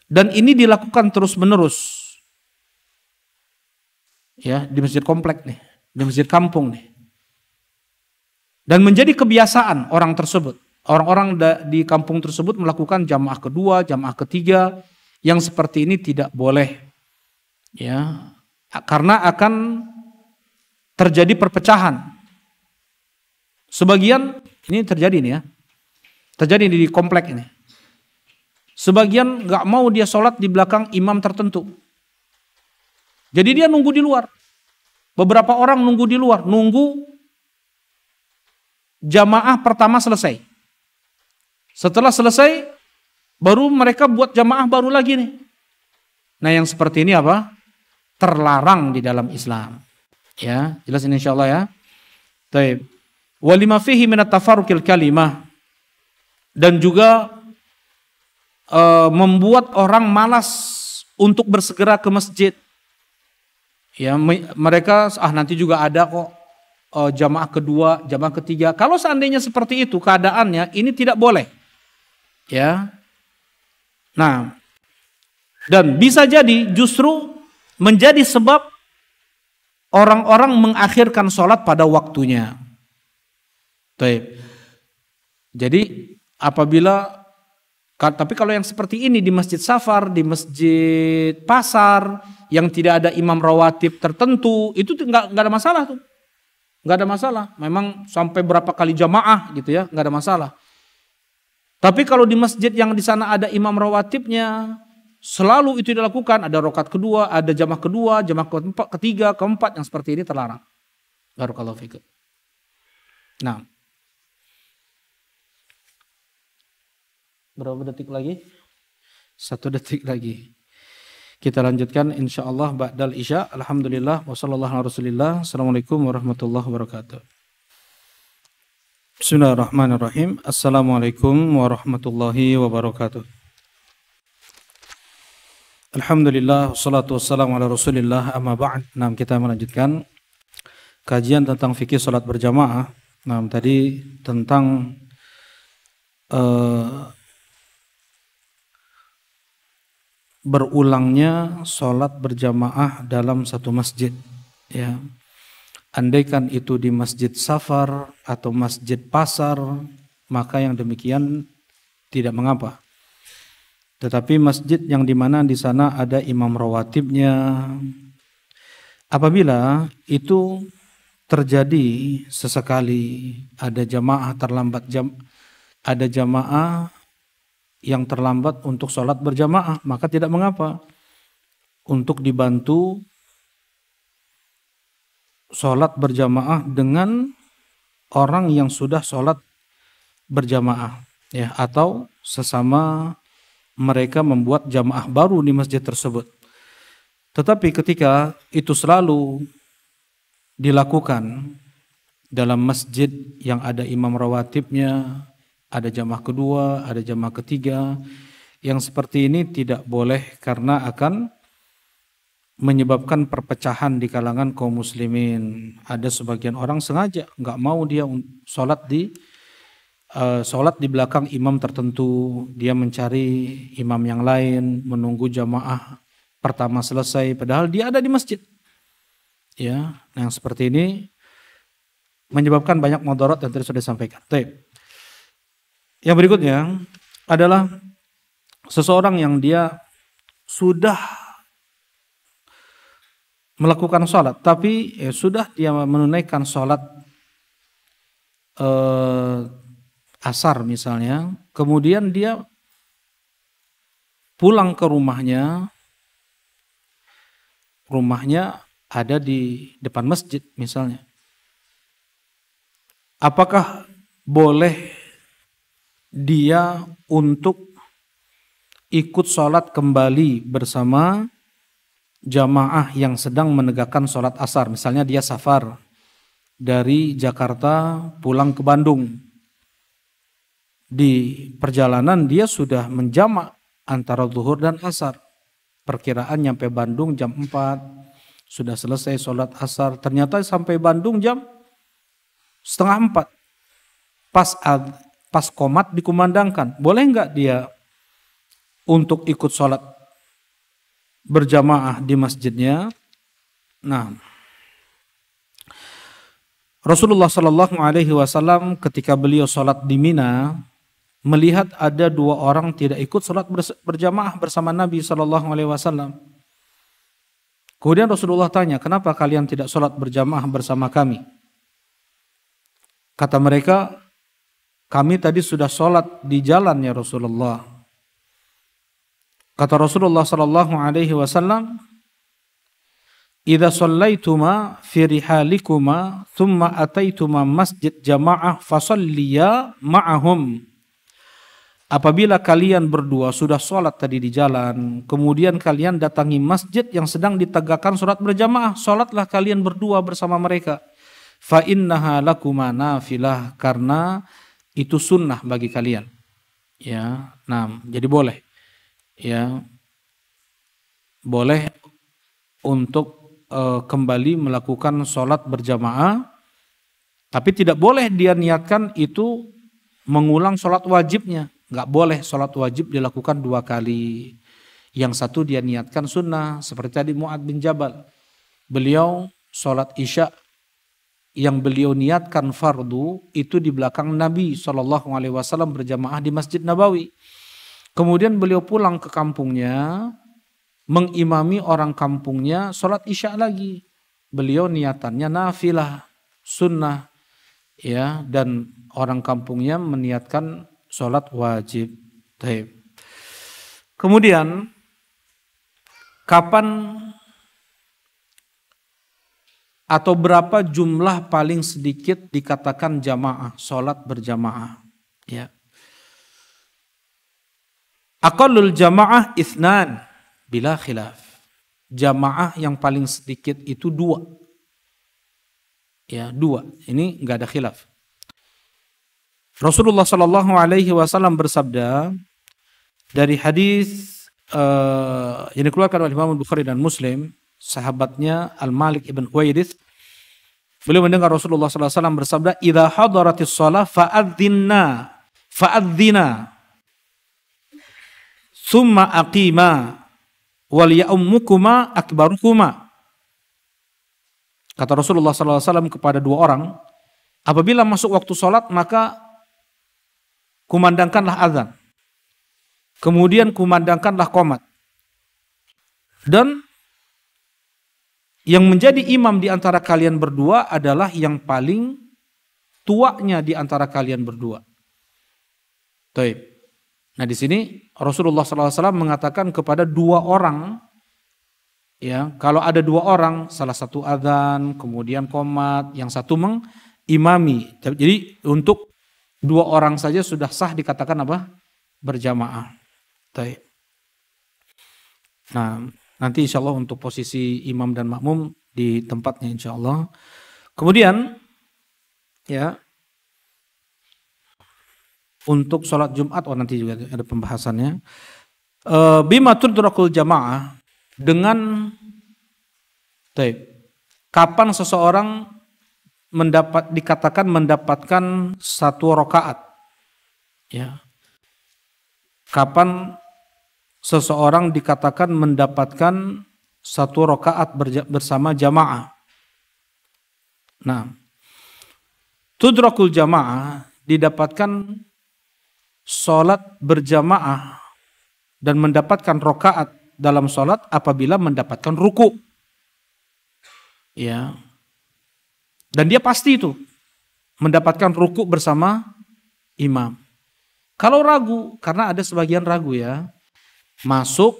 dan ini dilakukan terus-menerus, ya, di masjid komplek nih, di masjid kampung nih, dan menjadi kebiasaan orang tersebut, orang-orang di kampung tersebut melakukan jamaah kedua, jamaah ketiga, yang seperti ini tidak boleh, ya, karena akan terjadi perpecahan. Sebagian ini terjadi nih ya, terjadi di komplek ini. Sebagian nggak mau dia sholat di belakang imam tertentu. Jadi dia nunggu di luar. Beberapa orang nunggu di luar, nunggu jamaah pertama selesai. Setelah selesai, baru mereka buat jamaah baru lagi nih. Nah, yang seperti ini apa? Terlarang di dalam Islam. Ya, jelas ini insyaallah ya. Taib. Walima fihi minat tafarruqil kalimah, dan juga membuat orang malas untuk bersegera ke masjid. Ya, mereka nanti juga ada kok jamaah kedua, jamaah ketiga. Kalau seandainya seperti itu keadaannya, ini tidak boleh. Ya. Nah, dan bisa jadi justru menjadi sebab orang-orang mengakhirkan sholat pada waktunya. Baik. Jadi tapi kalau yang seperti ini di masjid safar, di masjid pasar, yang tidak ada imam rawatib tertentu, itu nggak ada masalah tuh, nggak ada masalah. Memang sampai berapa kali jamaah gitu ya, nggak ada masalah. Tapi kalau di masjid yang di sana ada imam rawatibnya, selalu itu dilakukan, ada rakaat kedua, ada jamaah kedua, jamaah ketiga, keempat, yang seperti ini terlarang. Barakallahu fikum. Nah, berapa detik lagi? 1 detik lagi. Kita lanjutkan insyaallah ba'dal isya. Alhamdulillah wa sallallahu ala rasulillah. Assalamualaikum warahmatullahi wabarakatuh. Bismillahirrahmanirrahim. Assalamualaikum warahmatullahi wabarakatuh. Alhamdulillah wassalatu wassalamu ala rasulillah, amma ba'd. Nah, kita melanjutkan kajian tentang fikih salat berjamaah. Nah, tadi tentang berulangnya sholat berjamaah dalam satu masjid. Ya, andaikan itu di masjid safar atau masjid pasar, maka yang demikian tidak mengapa. Tetapi masjid yang dimana di sana ada imam rawatibnya, apabila itu terjadi sesekali ada jamaah terlambat, ada jamaah yang terlambat untuk sholat berjamaah, maka tidak mengapa untuk dibantu sholat berjamaah dengan orang yang sudah sholat berjamaah, ya, atau sesama mereka membuat jamaah baru di masjid tersebut. Tetapi ketika itu selalu dilakukan dalam masjid yang ada imam rawatibnya, ada jamaah kedua, ada jamaah ketiga, yang seperti ini tidak boleh karena akan menyebabkan perpecahan di kalangan kaum muslimin. Ada sebagian orang sengaja nggak mau dia sholat di belakang imam tertentu, dia mencari imam yang lain, menunggu jamaah pertama selesai, padahal dia ada di masjid. Ya, yang seperti ini menyebabkan banyak mudarat yang tadi sudah disampaikan. Baik. Yang berikutnya adalah seseorang yang dia sudah melakukan sholat, tapi sudah dia menunaikan sholat asar misalnya, kemudian dia pulang ke rumahnya ada di depan masjid misalnya. Apakah boleh dia untuk ikut sholat kembali bersama jamaah yang sedang menegakkan sholat asar? Misalnya dia safar dari Jakarta pulang ke Bandung. Di perjalanan dia sudah menjamak antara zuhur dan asar. Perkiraan nyampe Bandung jam 4, sudah selesai sholat asar. Ternyata sampai Bandung jam setengah 4. Pas qomat dikumandangkan. Boleh nggak dia untuk ikut sholat berjamaah di masjidnya? Nah, Rasulullah Shallallahu Alaihi Wasallam ketika beliau sholat di Mina melihat ada 2 orang tidak ikut sholat berjamaah bersama Nabi Shallallahu Alaihi Wasallam. Kemudian Rasulullah tanya, kenapa kalian tidak sholat berjamaah bersama kami? Kata mereka, kami tadi sudah sholat di jalan ya Rasulullah. Kata Rasulullah Shallallahu Alaihi Wasallam, idza shallaituma fi rihalikuma thumma ataituma masjid jamaah fasalliya ma'ahum. Apabila kalian berdua sudah sholat tadi di jalan, kemudian kalian datangi masjid yang sedang ditegakkan sholat berjamaah, sholatlah kalian berdua bersama mereka. Fa innaha lakuma nafilah, karena itu sunnah bagi kalian. Ya, nah, jadi boleh. Ya, boleh untuk kembali melakukan sholat berjamaah, tapi tidak boleh dia niatkan itu mengulang sholat wajibnya. Nggak boleh sholat wajib dilakukan 2 kali. Yang satu dia niatkan sunnah, seperti tadi Mu'adz bin Jabal. Beliau sholat isya yang beliau niatkan fardu itu di belakang Nabi SAW berjamaah di Masjid Nabawi. Kemudian beliau pulang ke kampungnya, mengimami orang kampungnya sholat isya lagi. Beliau niatannya nafilah, sunnah, ya, dan orang kampungnya meniatkan sholat wajib. Kemudian kapan atau berapa jumlah paling sedikit dikatakan jamaah, sholat berjamaah? Ya. Aqallul jamaah itsnan bila khilaf. Jamaah yang paling sedikit itu 2. Ya, 2. Ini enggak ada khilaf. Rasulullah Shallallahu Alaihi Wasallam bersabda dari hadis yang dikeluarkan oleh Imam Bukhari dan Muslim, sahabatnya Al-Malik ibn Huwairits, beliau mendengar Rasulullah Sallallahu Alaihi Wasallam bersabda, "Idza hadaratis shalah fa'adzina, summa aqima, wal ya'ummukuma akbarukuma." Kata Rasulullah Sallallahu Alaihi Wasallam kepada 2 orang, apabila masuk waktu sholat maka kumandangkanlah azan, kemudian kumandangkanlah qomat, dan yang menjadi imam di antara kalian berdua adalah yang paling tuanya di antara kalian berdua. Baik. Nah, di sini Rasulullah SAW mengatakan kepada 2 orang, ya, kalau ada 2 orang, salah satu azan, kemudian qomat, yang satu mengimami. Jadi untuk 2 orang saja sudah sah dikatakan apa? Berjamaah. Baik. Nah, nanti insya Allah untuk posisi imam dan makmum di tempatnya insya Allah. Kemudian, ya, untuk sholat Jumat, nanti juga ada pembahasannya. Bima tudrakul jamaah, dengan kapan seseorang dikatakan mendapatkan 1 rakaat. Ya. Kapan seseorang dikatakan mendapatkan 1 rakaat bersama jamaah? Nah, tudrakul jamaah didapatkan sholat berjamaah dan mendapatkan rokaat dalam sholat apabila mendapatkan ruku. Ya. Dan dia pasti itu mendapatkan ruku bersama imam. Kalau ragu, karena ada sebagian ragu ya, masuk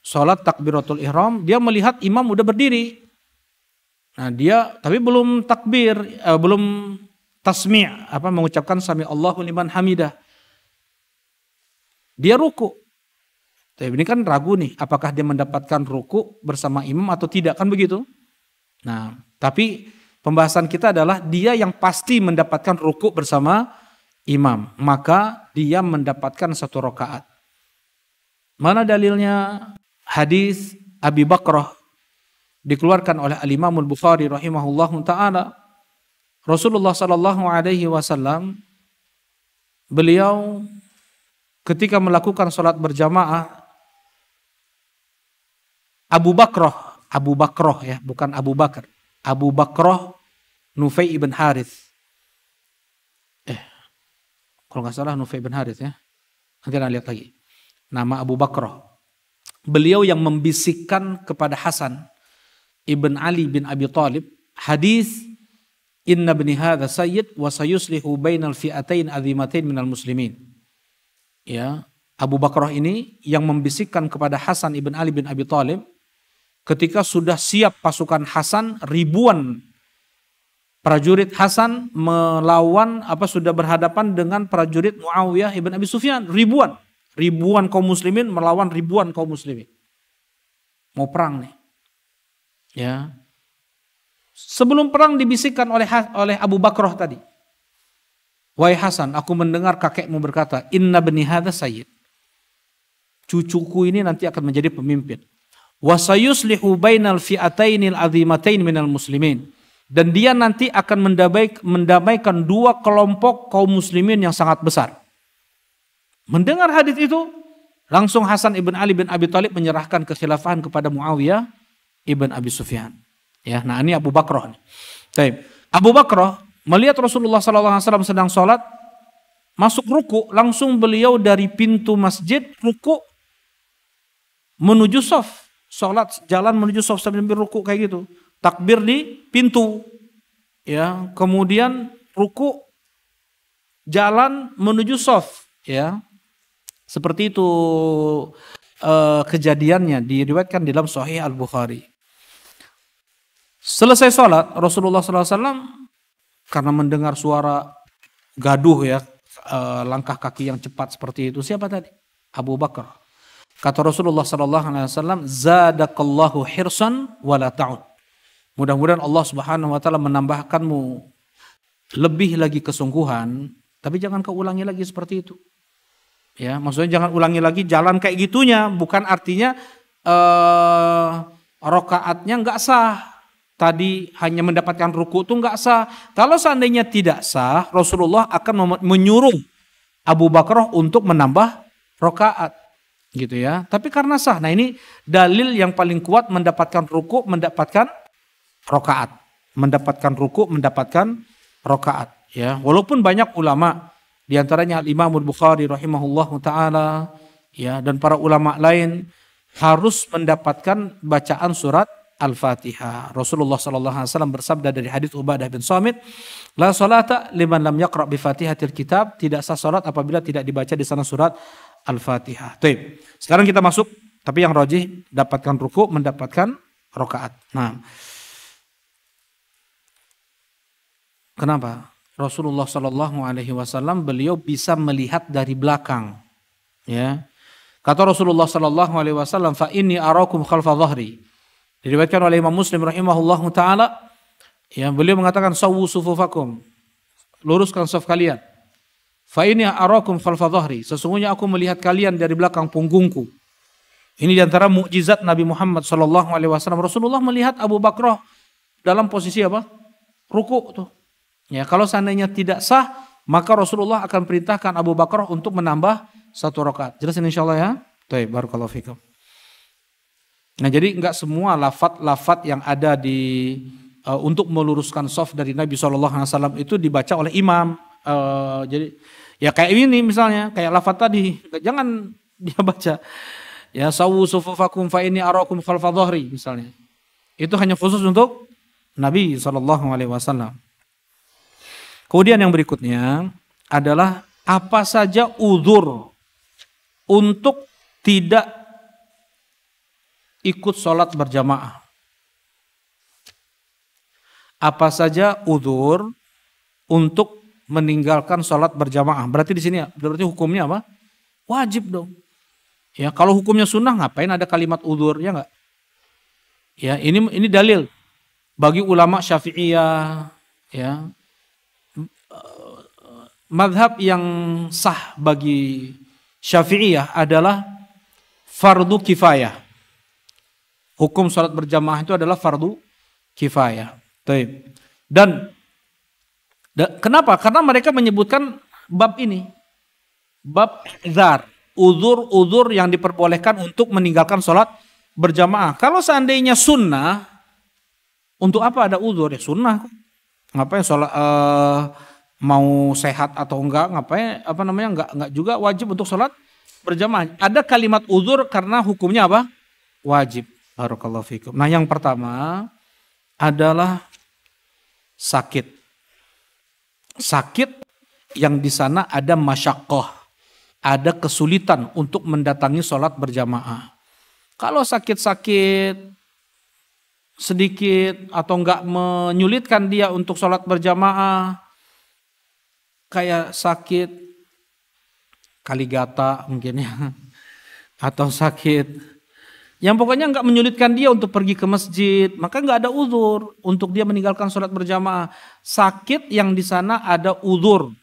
sholat takbiratul ihram, dia melihat imam udah berdiri. Nah dia tapi belum takbir, belum tasmi', mengucapkan sami Allahu liman hamidah. Dia ruku. Tapi ini kan ragu nih, apakah dia mendapatkan ruku bersama imam atau tidak, kan begitu? Nah, tapi pembahasan kita adalah dia yang pasti mendapatkan ruku bersama imam, maka dia mendapatkan satu rakaat. Mana dalilnya? Hadis Abi Bakrah dikeluarkan oleh Al-Imam Al-Bukhari rahimahullahu taala. Rasulullah sallallahu alaihi wasallam beliau ketika melakukan salat berjamaah, Abu Bakrah ya, bukan Abu Bakar. Abu Bakrah Nufai ibn Harith. Kalau nggak salah Nufai ibn Harith ya. Nanti kita lihat lagi. Nama Abu Bakrah. Beliau yang membisikkan kepada Hasan ibn Ali bin Abi Thalib hadis inna bni hadza sayyid wa sayuslihu bainal fi'atain azimatain minal muslimin. Ya, Abu Bakrah ini yang membisikkan kepada Hasan ibn Ali bin Abi Thalib ketika sudah siap pasukan Hasan, ribuan prajurit Hasan melawan sudah berhadapan dengan prajurit Muawiyah ibn Abi Sufyan, ribuan kaum muslimin melawan ribuan kaum muslimin. Mau perang nih. Ya. Sebelum perang dibisikkan oleh Abu Bakrah tadi. Wahai Hasan, aku mendengar kakekmu berkata, inna bani hadza sayyid. Cucuku ini nanti akan menjadi pemimpin. Wa sayuslihu bainal fi'atainil azimatain minal muslimin. Dan dia nanti akan mendamaikan dua kelompok kaum muslimin yang sangat besar. Mendengar hadis itu, langsung Hasan ibn Ali bin Abi Thalib menyerahkan kekhilafahan kepada Muawiyah ibn Abi Sufyan. Ya, nah ini Abu Bakrah. Baik. Abu Bakrah melihat Rasulullah SAW sedang sholat, masuk ruku, langsung beliau dari pintu masjid ruku menuju shaf. Sholat jalan menuju shaf sambil ruku kayak gitu. Takbir di pintu. Ya, kemudian ruku jalan menuju shaf. Ya. Seperti itu kejadiannya diriwayatkan dalam Sahih Al-Bukhari. Selesai sholat, Rasulullah SAW karena mendengar suara gaduh ya, langkah kaki yang cepat seperti itu. Siapa tadi? Abu Bakar. Kata Rasulullah SAW, zadakallahu hirsan wala ta'ud. Mudah-mudahan Allah Subhanahu Wa Taala menambahkanmu lebih lagi kesungguhan, tapi jangan kau ulangi lagi seperti itu. Ya, maksudnya jangan ulangi lagi jalan kayak gitunya, bukan artinya rokaatnya nggak sah. Tadi hanya mendapatkan ruku itu nggak sah. Kalau seandainya tidak sah, Rasulullah akan menyuruh Abu Bakrah untuk menambah rokaat, gitu ya. Tapi karena sah, nah ini dalil yang paling kuat mendapatkan ruku, mendapatkan rokaat, mendapatkan ruku, mendapatkan rokaat. Ya, walaupun banyak ulama, diantaranya Al-Imam Al-Bukhari rahimahullahu taala, ya, dan para ulama lain harus mendapatkan bacaan surat Al-Fatihah. Rasulullah SAW bersabda dari hadits Ubadah bin Samit, la salata liman lam yaqra bi Fatihatil kitab, tidak sah salat apabila tidak dibaca di sana surat Al-Fatihah. Baik. Sekarang kita masuk, tapi yang rajih dapatkan ruku, mendapatkan rakaat. Nah, kenapa? Rasulullah SAW beliau bisa melihat dari belakang. Ya, kata Rasulullah SAW, fa inni arakum khalfa dhahri. Diriwayatkan oleh Imam Muslim rahimahullahu taala, ya, beliau mengatakan sawu sufufakum, luruskan saf kalian. Fa inni arakum khalfa dhahri, sesungguhnya aku melihat kalian dari belakang punggungku. Ini diantara mukjizat Nabi Muhammad SAW. Rasulullah melihat Abu Bakrah dalam posisi apa? Ruku tuh. Ya, kalau seandainya tidak sah, maka Rasulullah akan perintahkan Abu Bakrah untuk menambah satu rakaat. Jelas insyaallah ya? Baik, barakallahu fikum. Nah, jadi enggak semua lafaz-lafaz yang ada di untuk meluruskan shaf dari Nabi SAW itu dibaca oleh imam. Jadi ya kayak ini misalnya, kayak lafaz tadi, jangan dia baca ya sawu sufufakum fa inni arakum khalfa dhahri misalnya. Itu hanya khusus untuk Nabi SAW. Kemudian yang berikutnya adalah apa saja uzur untuk tidak ikut sholat berjamaah. Apa saja uzur untuk meninggalkan sholat berjamaah. Berarti di sini berarti hukumnya apa? Wajib dong. Ya, kalau hukumnya sunnah ngapain ada kalimat uzur, ya enggak? Ya, ini dalil bagi ulama Syafi'iyah, ya. Madhab yang sah bagi Syafi'iyah adalah fardu kifayah. Hukum sholat berjamaah itu adalah fardu kifayah. Dan kenapa? Karena mereka menyebutkan bab ini, bab izar, uzur-uzur yang diperbolehkan untuk meninggalkan sholat berjamaah. Kalau seandainya sunnah, untuk apa ada uzur? Ya sunnah. Ngapain sholat mau sehat atau enggak? Ngapain enggak juga wajib untuk sholat berjamaah. Ada kalimat uzur karena hukumnya apa? Wajib. Barakallahu fikum. Nah, yang pertama adalah sakit. Sakit yang di sana ada masyaqqah, ada kesulitan untuk mendatangi sholat berjamaah. Kalau sakit-sakit sedikit atau enggak menyulitkan dia untuk sholat berjamaah, kayak sakit kaligata mungkin ya, atau sakit yang pokoknya enggak menyulitkan dia untuk pergi ke masjid, maka enggak ada uzur untuk dia meninggalkan sholat berjamaah. Sakit yang di sana ada uzur.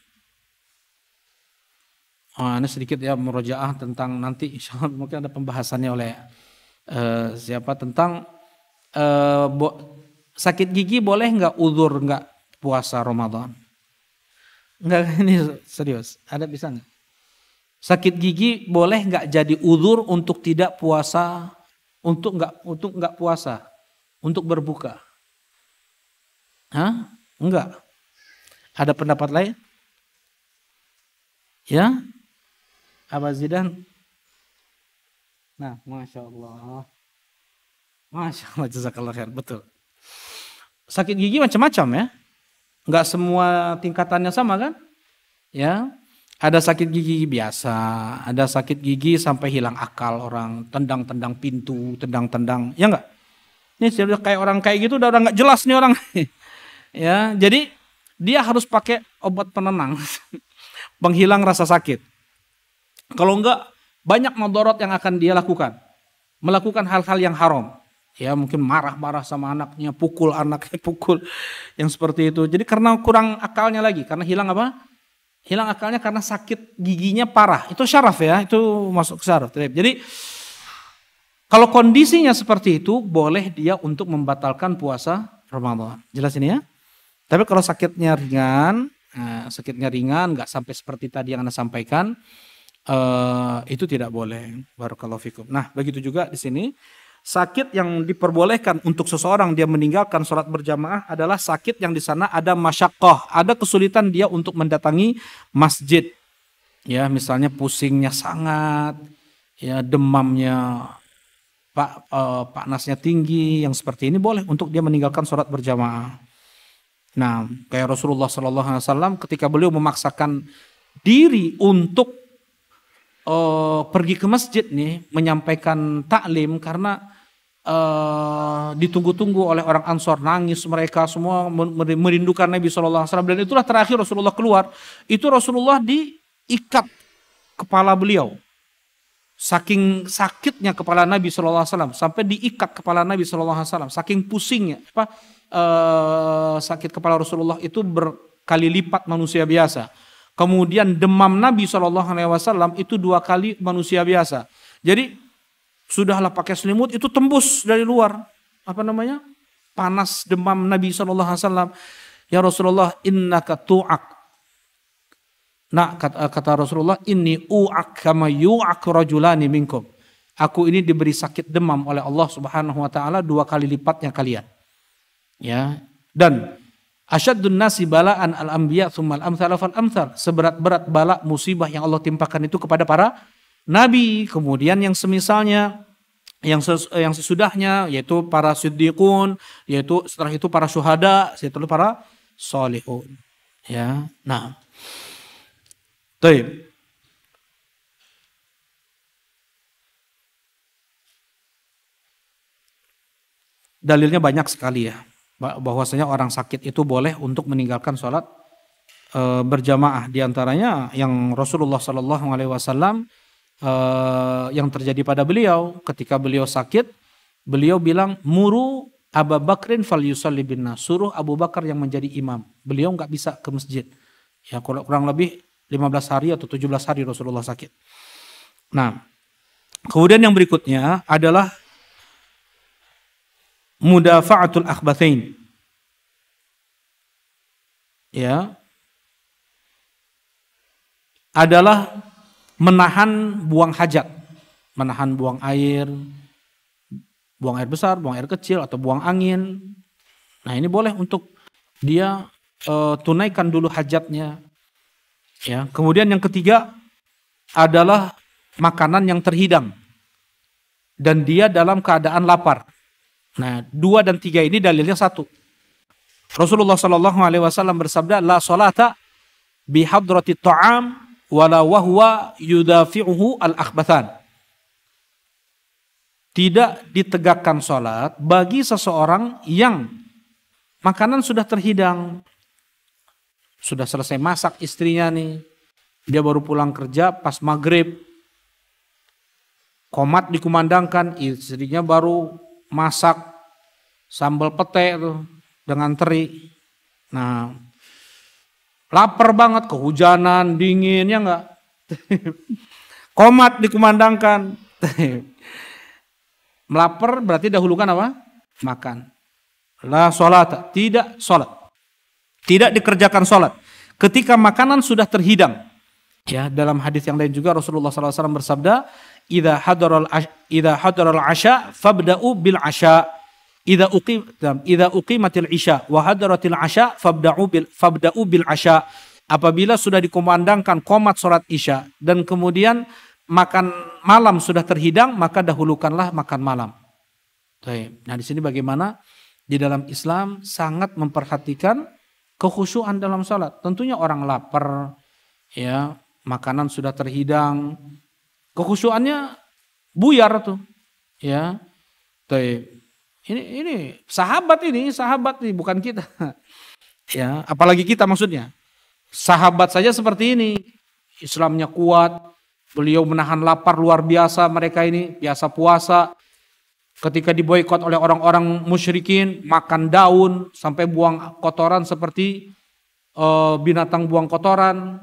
Ini sedikit ya murojaah tentang nanti insya Allah mungkin ada pembahasannya oleh siapa tentang sakit gigi boleh enggak uzur enggak puasa Ramadan? Enggak, ini serius. Ada bisa enggak? Sakit gigi boleh enggak jadi uzur untuk tidak puasa? Untuk enggak puasa, untuk berbuka. Hah? Enggak. Ada pendapat lain? Ya? Abah Zidan? Nah, Masya Allah. Masya Allah, jazakallah khair. Betul. Sakit gigi macam-macam ya. Enggak semua tingkatannya sama kan? Ya. Ada sakit gigi biasa, ada sakit gigi sampai hilang akal orang, tendang-tendang pintu, tendang-tendang, ya enggak? Ini sudah kayak orang kayak gitu udah enggak jelas nih orang. Ya, jadi dia harus pakai obat penenang, penghilang rasa sakit. Kalau enggak, banyak mudarat yang akan dia lakukan. Melakukan hal-hal yang haram. Ya, mungkin marah-marah sama anaknya, pukul anaknya, pukul yang seperti itu. Jadi karena kurang akalnya lagi, karena hilang apa? Hilang akalnya karena sakit giginya parah. Itu syaraf ya, itu masuk ke syaraf. Jadi kalau kondisinya seperti itu, boleh dia untuk membatalkan puasa Ramadan. Jelas ini ya? Tapi kalau sakitnya ringan, nggak sampai seperti tadi yang Anda sampaikan, itu tidak boleh. Barakallahu fikum. Nah, begitu juga di sini. Sakit yang diperbolehkan untuk seseorang dia meninggalkan sholat berjamaah adalah sakit yang di sana ada masyaqqah, ada kesulitan dia untuk mendatangi masjid. Ya, misalnya pusingnya sangat, ya demamnya, panasnya tinggi, yang seperti ini boleh untuk dia meninggalkan sholat berjamaah. Nah, kayak Rasulullah SAW ketika beliau memaksakan diri untuk pergi ke masjid nih, menyampaikan taklim karena ditunggu-tunggu oleh orang Ansor, nangis mereka semua merindukan Nabi SAW, dan itulah terakhir Rasulullah keluar. Itu Rasulullah diikat kepala beliau, saking sakitnya kepala Nabi SAW, sampai diikat kepala Nabi SAW, saking pusingnya. Sakit kepala Rasulullah itu berkali lipat manusia biasa. Kemudian demam Nabi SAW itu 2 kali manusia biasa. Jadi sudahlah pakai selimut itu tembus dari luar. Panas demam Nabi SAW. Ya Rasulullah, innaka tu'ak. Nah, kata Rasulullah, inni u'ak kama yu'ak rajulani minkum. Aku ini diberi sakit demam oleh Allah Subhanahu wa taala 2 kali lipatnya kalian. Ya, Dan asyaddun nasi bala'an al-anbiya tsummal amtsal fal amtsal. Seberat-berat bala musibah yang Allah timpakan itu kepada para nabi, kemudian yang semisalnya, yang sesudahnya, yaitu para siddiqun, yaitu setelah itu para syuhada, setelah para sholihun. Ya, nah, baik. Dalilnya banyak sekali ya, bahwasanya orang sakit itu boleh untuk meninggalkan sholat berjamaah. Di antaranya yang Rasulullah Shallallahu Alaihi Wasallam yang terjadi pada beliau ketika beliau sakit, beliau bilang muru Abu Bakrin fal yusalli bin nas, suruh Abu Bakar yang menjadi imam. Beliau nggak bisa ke masjid, ya kurang lebih 15 hari atau 17 hari Rasulullah sakit. Nah, kemudian yang berikutnya adalah mudafa'atul akhbathain. Ya. Adalah menahan buang hajat, menahan buang air besar, buang air kecil atau buang angin. Nah, ini boleh untuk dia tunaikan dulu hajatnya. Ya. Kemudian yang ketiga adalah makanan yang terhidang dan dia dalam keadaan lapar. Nah, 2 dan 3 ini dalilnya satu. Rasulullah Shallallahu Alaihi Wasallam bersabda, la salata bihadratit ta'am wala wahwa yudafi'uhu al-akhbathan. Tidak ditegakkan sholat bagi seseorang yang makanan sudah terhidang, sudah selesai masak istrinya nih, dia baru pulang kerja pas maghrib, qomat dikumandangkan, istrinya baru masak sambal pete tuh dengan teri. Nah, lapar banget, kehujanan, dingin, ya enggak? Qomat dikumandangkan. Melapar berarti dahulukan apa? Makan. La sholat, tidak sholat. Tidak dikerjakan sholat ketika makanan sudah terhidang. Ya, dalam hadis yang lain juga Rasulullah SAW bersabda, idza hadaral asya fabda'u bil asya, idza uqimatil isya wa hadaratil asya fabda'u bil asya. Apabila sudah dikumandangkan qomat salat isya dan kemudian makan malam sudah terhidang, maka dahulukanlah makan malam. Nah, di sini bagaimana di dalam Islam sangat memperhatikan kekhusyuan dalam salat. Tentunya orang lapar, ya, makanan sudah terhidang, kekhusyuannya buyar tuh, ya. Ini sahabat nih, bukan kita. Ya, apalagi kita maksudnya. Sahabat saja seperti ini, Islamnya kuat, beliau menahan lapar luar biasa, mereka ini biasa puasa. Ketika diboikot oleh orang-orang musyrikin, makan daun sampai buang kotoran seperti binatang buang kotoran.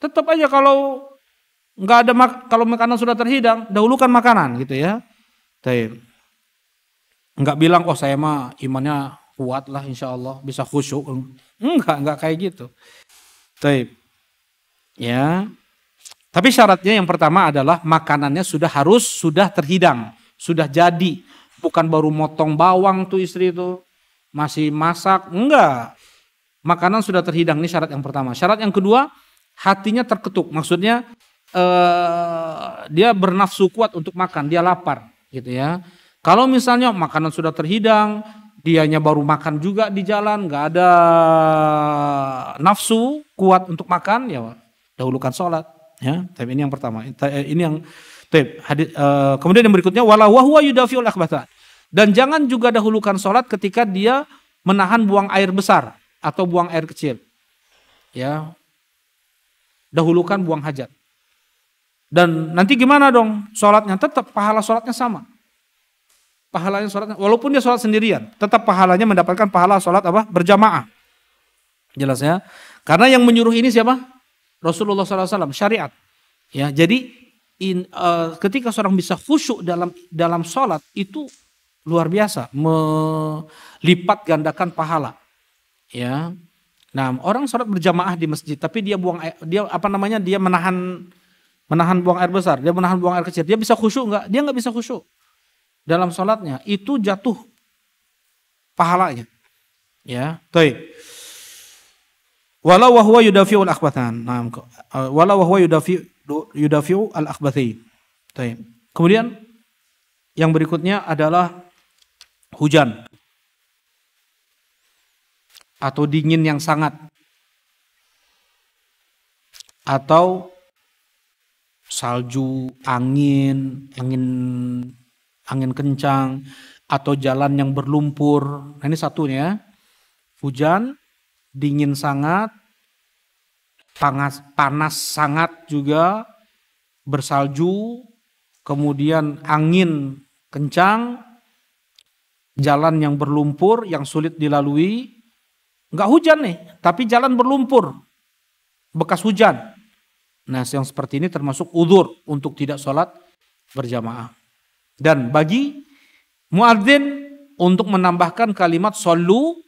Tetap aja kalau nggak ada kalau makanan sudah terhidang, dahulukan makanan gitu ya. Nggak bilang saya mah imannya kuat lah, insya Allah bisa khusyuk. Enggak kayak gitu. Ya. Tapi syaratnya yang pertama adalah makanannya sudah terhidang, sudah jadi, bukan baru motong bawang tuh istri itu masih masak, enggak. Makanan sudah terhidang, ini syarat yang pertama. Syarat yang kedua, hatinya terketuk, maksudnya dia bernafsu kuat untuk makan, dia lapar gitu ya. Kalau misalnya makanan sudah terhidang, dianya baru makan juga di jalan, nggak ada nafsu kuat untuk makan, ya dahulukan sholat. Ya, tapi ini yang pertama. Ini yang kemudian yang berikutnya wala wahwa yudafiul akhbatha. Dan jangan juga dahulukan sholat ketika dia menahan buang air besar atau buang air kecil. Ya, dahulukan buang hajat. Dan nanti gimana dong sholatnya? Tetap pahala sholatnya sama. Pahalanya sholatnya, walaupun dia sholat sendirian, tetap pahalanya mendapatkan pahala sholat apa? Berjamaah. Jelas ya? Karena yang menyuruh ini siapa? Rasulullah SAW, syariat. Ya, jadi ketika seorang bisa khusyuk dalam sholat itu luar biasa, melipat gandakan pahala. Ya, nah orang sholat berjamaah di masjid, tapi dia dia menahan buang air besar, dia menahan buang air kecil, dia bisa khusyuk nggak? Dia nggak bisa khusyuk dalam sholatnya, itu jatuh pahalanya. Ya, baik. Walau wahwa yudafi'ul akhbathan. Nah, walau wahwa yudafi'u al-akhbathain. Baik. Kemudian yang berikutnya adalah hujan atau dingin yang sangat atau salju, angin kencang atau jalan yang berlumpur. Nah, ini satunya. Hujan, dingin sangat, panas sangat juga, bersalju, kemudian angin kencang, jalan yang berlumpur, yang sulit dilalui. Enggak hujan nih, tapi jalan berlumpur, bekas hujan. Nah, yang seperti ini termasuk udzur untuk tidak sholat berjamaah. Dan bagi muadzin untuk menambahkan kalimat shollu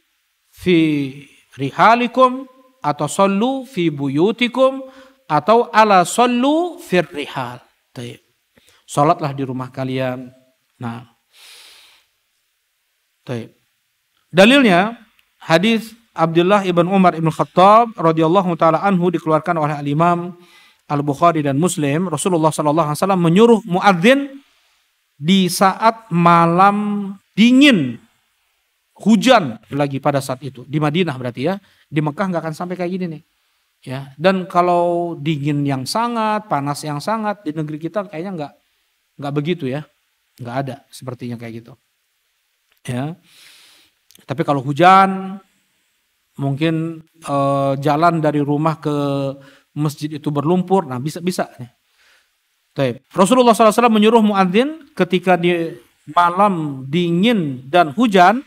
fi rihalikum atau shollu fi buyutikum atau ala shollu fir rihal. Salatlah di rumah kalian. Nah. Dalilnya hadis Abdullah ibn Umar ibn Khattab radhiyallahu taala anhu dikeluarkan oleh Al-Imam Al-Bukhari dan Muslim. Rasulullah sallallahu alaihi wasallam menyuruh muadzin di saat malam dingin, hujan lagi pada saat itu di Madinah berarti ya. Di Mekah nggak akan sampai kayak gini nih. Ya, dan kalau dingin yang sangat, panas yang sangat di negeri kita kayaknya nggak begitu ya. Nggak ada sepertinya kayak gitu. Ya. Tapi kalau hujan mungkin jalan dari rumah ke masjid itu berlumpur, nah bisa. Rasulullah SAW menyuruh muadzin ketika di malam dingin dan hujan,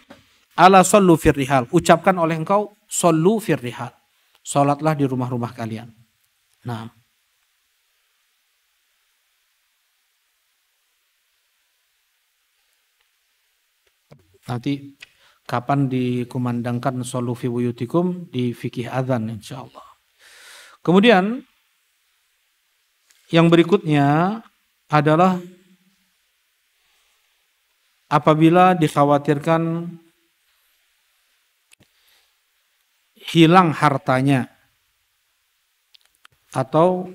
ala sallu fir rihal. Ucapkan oleh engkau sallu fir rihal. Salatlah di rumah-rumah kalian. Nah. Nanti kapan dikumandangkan sallu fi buyutikum di fikih adzan insyaallah. Kemudian yang berikutnya adalah apabila dikhawatirkan hilang hartanya atau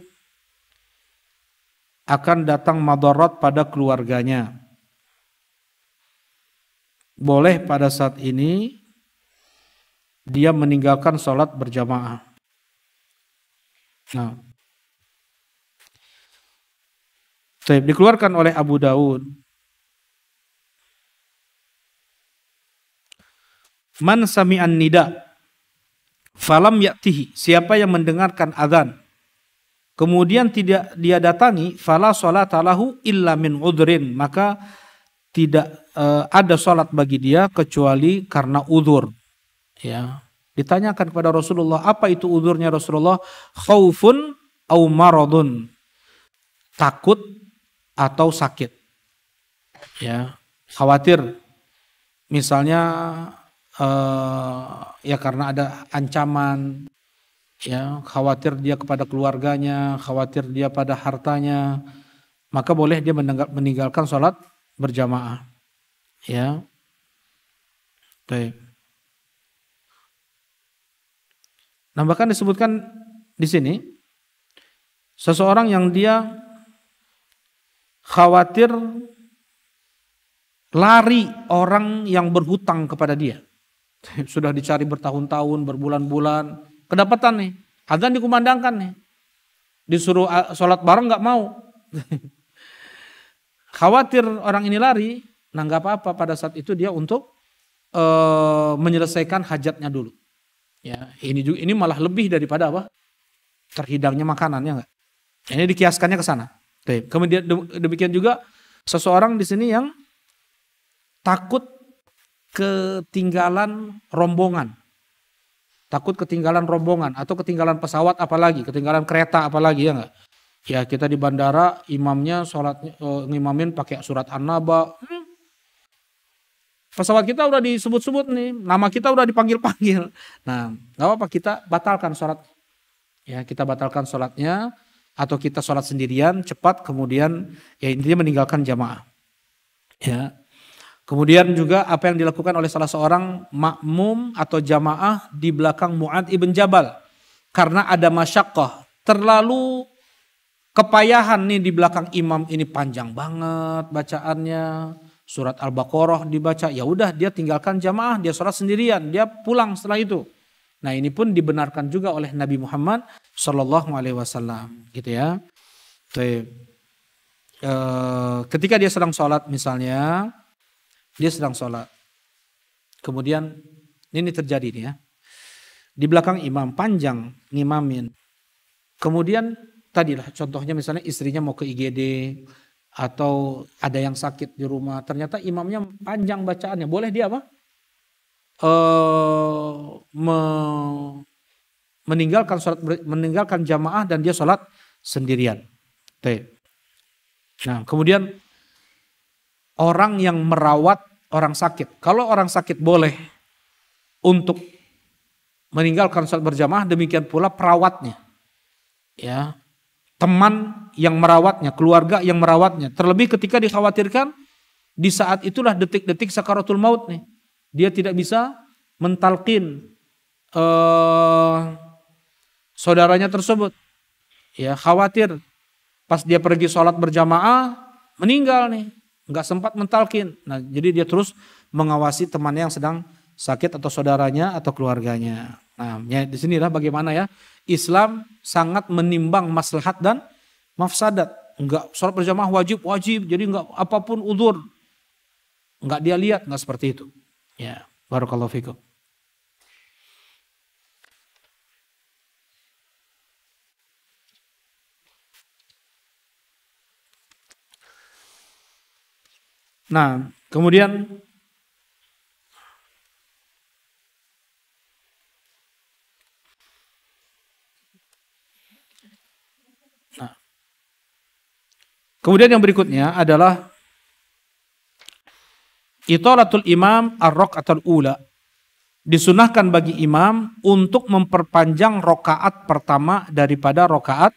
akan datang madarat pada keluarganya, boleh pada saat ini dia meninggalkan sholat berjamaah. Nah, dikeluarkan oleh Abu Daud. Man sami'an nida falam ya'tihi, siapa yang mendengarkan azan kemudian tidak dia datangi, fala sholata lahu illa min udhrin, maka tidak ada sholat bagi dia kecuali karena udzur. Ya, ditanyakan kepada Rasulullah, apa itu udzurnya Rasulullah? Khaufun au maradun, takut atau sakit. Ya, khawatir misalnya ya karena ada ancaman, ya khawatir dia kepada keluarganya, khawatir dia pada hartanya, maka boleh dia meninggalkan sholat berjamaah. Ya, baik. Nah, bahkan disebutkan di sini seseorang yang dia khawatir lari orang yang berhutang kepada dia. Sudah dicari bertahun-tahun, berbulan-bulan, kedapatan nih, azan dikumandangkan nih. Disuruh sholat bareng nggak mau. Khawatir orang ini lari, nah nggak apa-apa pada saat itu dia untuk menyelesaikan hajatnya dulu. Ya, ini malah lebih daripada apa? Terhidangnya makanannya nggak? Ini dikiaskannya ke sana. Kemudian demikian juga seseorang di sini yang takut ketinggalan rombongan. Takut ketinggalan rombongan atau ketinggalan pesawat apalagi, ketinggalan kereta apalagi, ya enggak? Ya, kita di bandara imamnya sholatnya ngimamin pakai surat An-Naba. Pesawat kita udah disebut-sebut nih, nama kita udah dipanggil-panggil. Nah, enggak apa-apa, kita batalkan sholat. Ya, kita batalkan sholatnya atau kita sholat sendirian cepat kemudian ya intinya meninggalkan jamaah. Ya. Kemudian juga apa yang dilakukan oleh salah seorang makmum atau jamaah di belakang Mu'adz ibn Jabal. Karena ada masyaqqah, terlalu kepayahan nih di belakang imam ini, panjang banget bacaannya. Surat Al-Baqarah dibaca, ya udah dia tinggalkan jamaah, dia sholat sendirian, dia pulang setelah itu. Nah ini pun dibenarkan juga oleh Nabi Muhammad Shallallahu Alaihi Wasallam, gitu ya. Ketika dia sedang sholat misalnya, dia sedang sholat, kemudian ini terjadi nih ya, di belakang imam panjang ngimamin, kemudian tadilah contohnya misalnya istrinya mau ke IGD atau ada yang sakit di rumah, ternyata imamnya panjang bacaannya, boleh dia apa? Meninggalkan jamaah dan dia sholat sendirian. Nah kemudian orang yang merawat orang sakit, kalau orang sakit boleh untuk meninggalkan sholat berjamaah, demikian pula perawatnya, ya, teman yang merawatnya, keluarga yang merawatnya. Terlebih ketika dikhawatirkan di saat itulah detik-detik sakaratul maut nih, dia tidak bisa mentalkin saudaranya tersebut, ya, khawatir pas dia pergi sholat berjamaah meninggal nih, nggak sempat mentalkin. Nah jadi dia terus mengawasi temannya yang sedang sakit atau saudaranya atau keluarganya. Nah ya, di sinilah bagaimana ya Islam sangat menimbang maslahat dan mafsadat. Enggak sholat berjamaah wajib, jadi enggak apapun udzur, enggak dia lihat, enggak seperti itu. Ya, barakallahu fikum. Nah, kemudian yang berikutnya adalah italatul imam ar-raka'atul ula. Disunahkan bagi imam untuk memperpanjang rakaat pertama daripada rakaat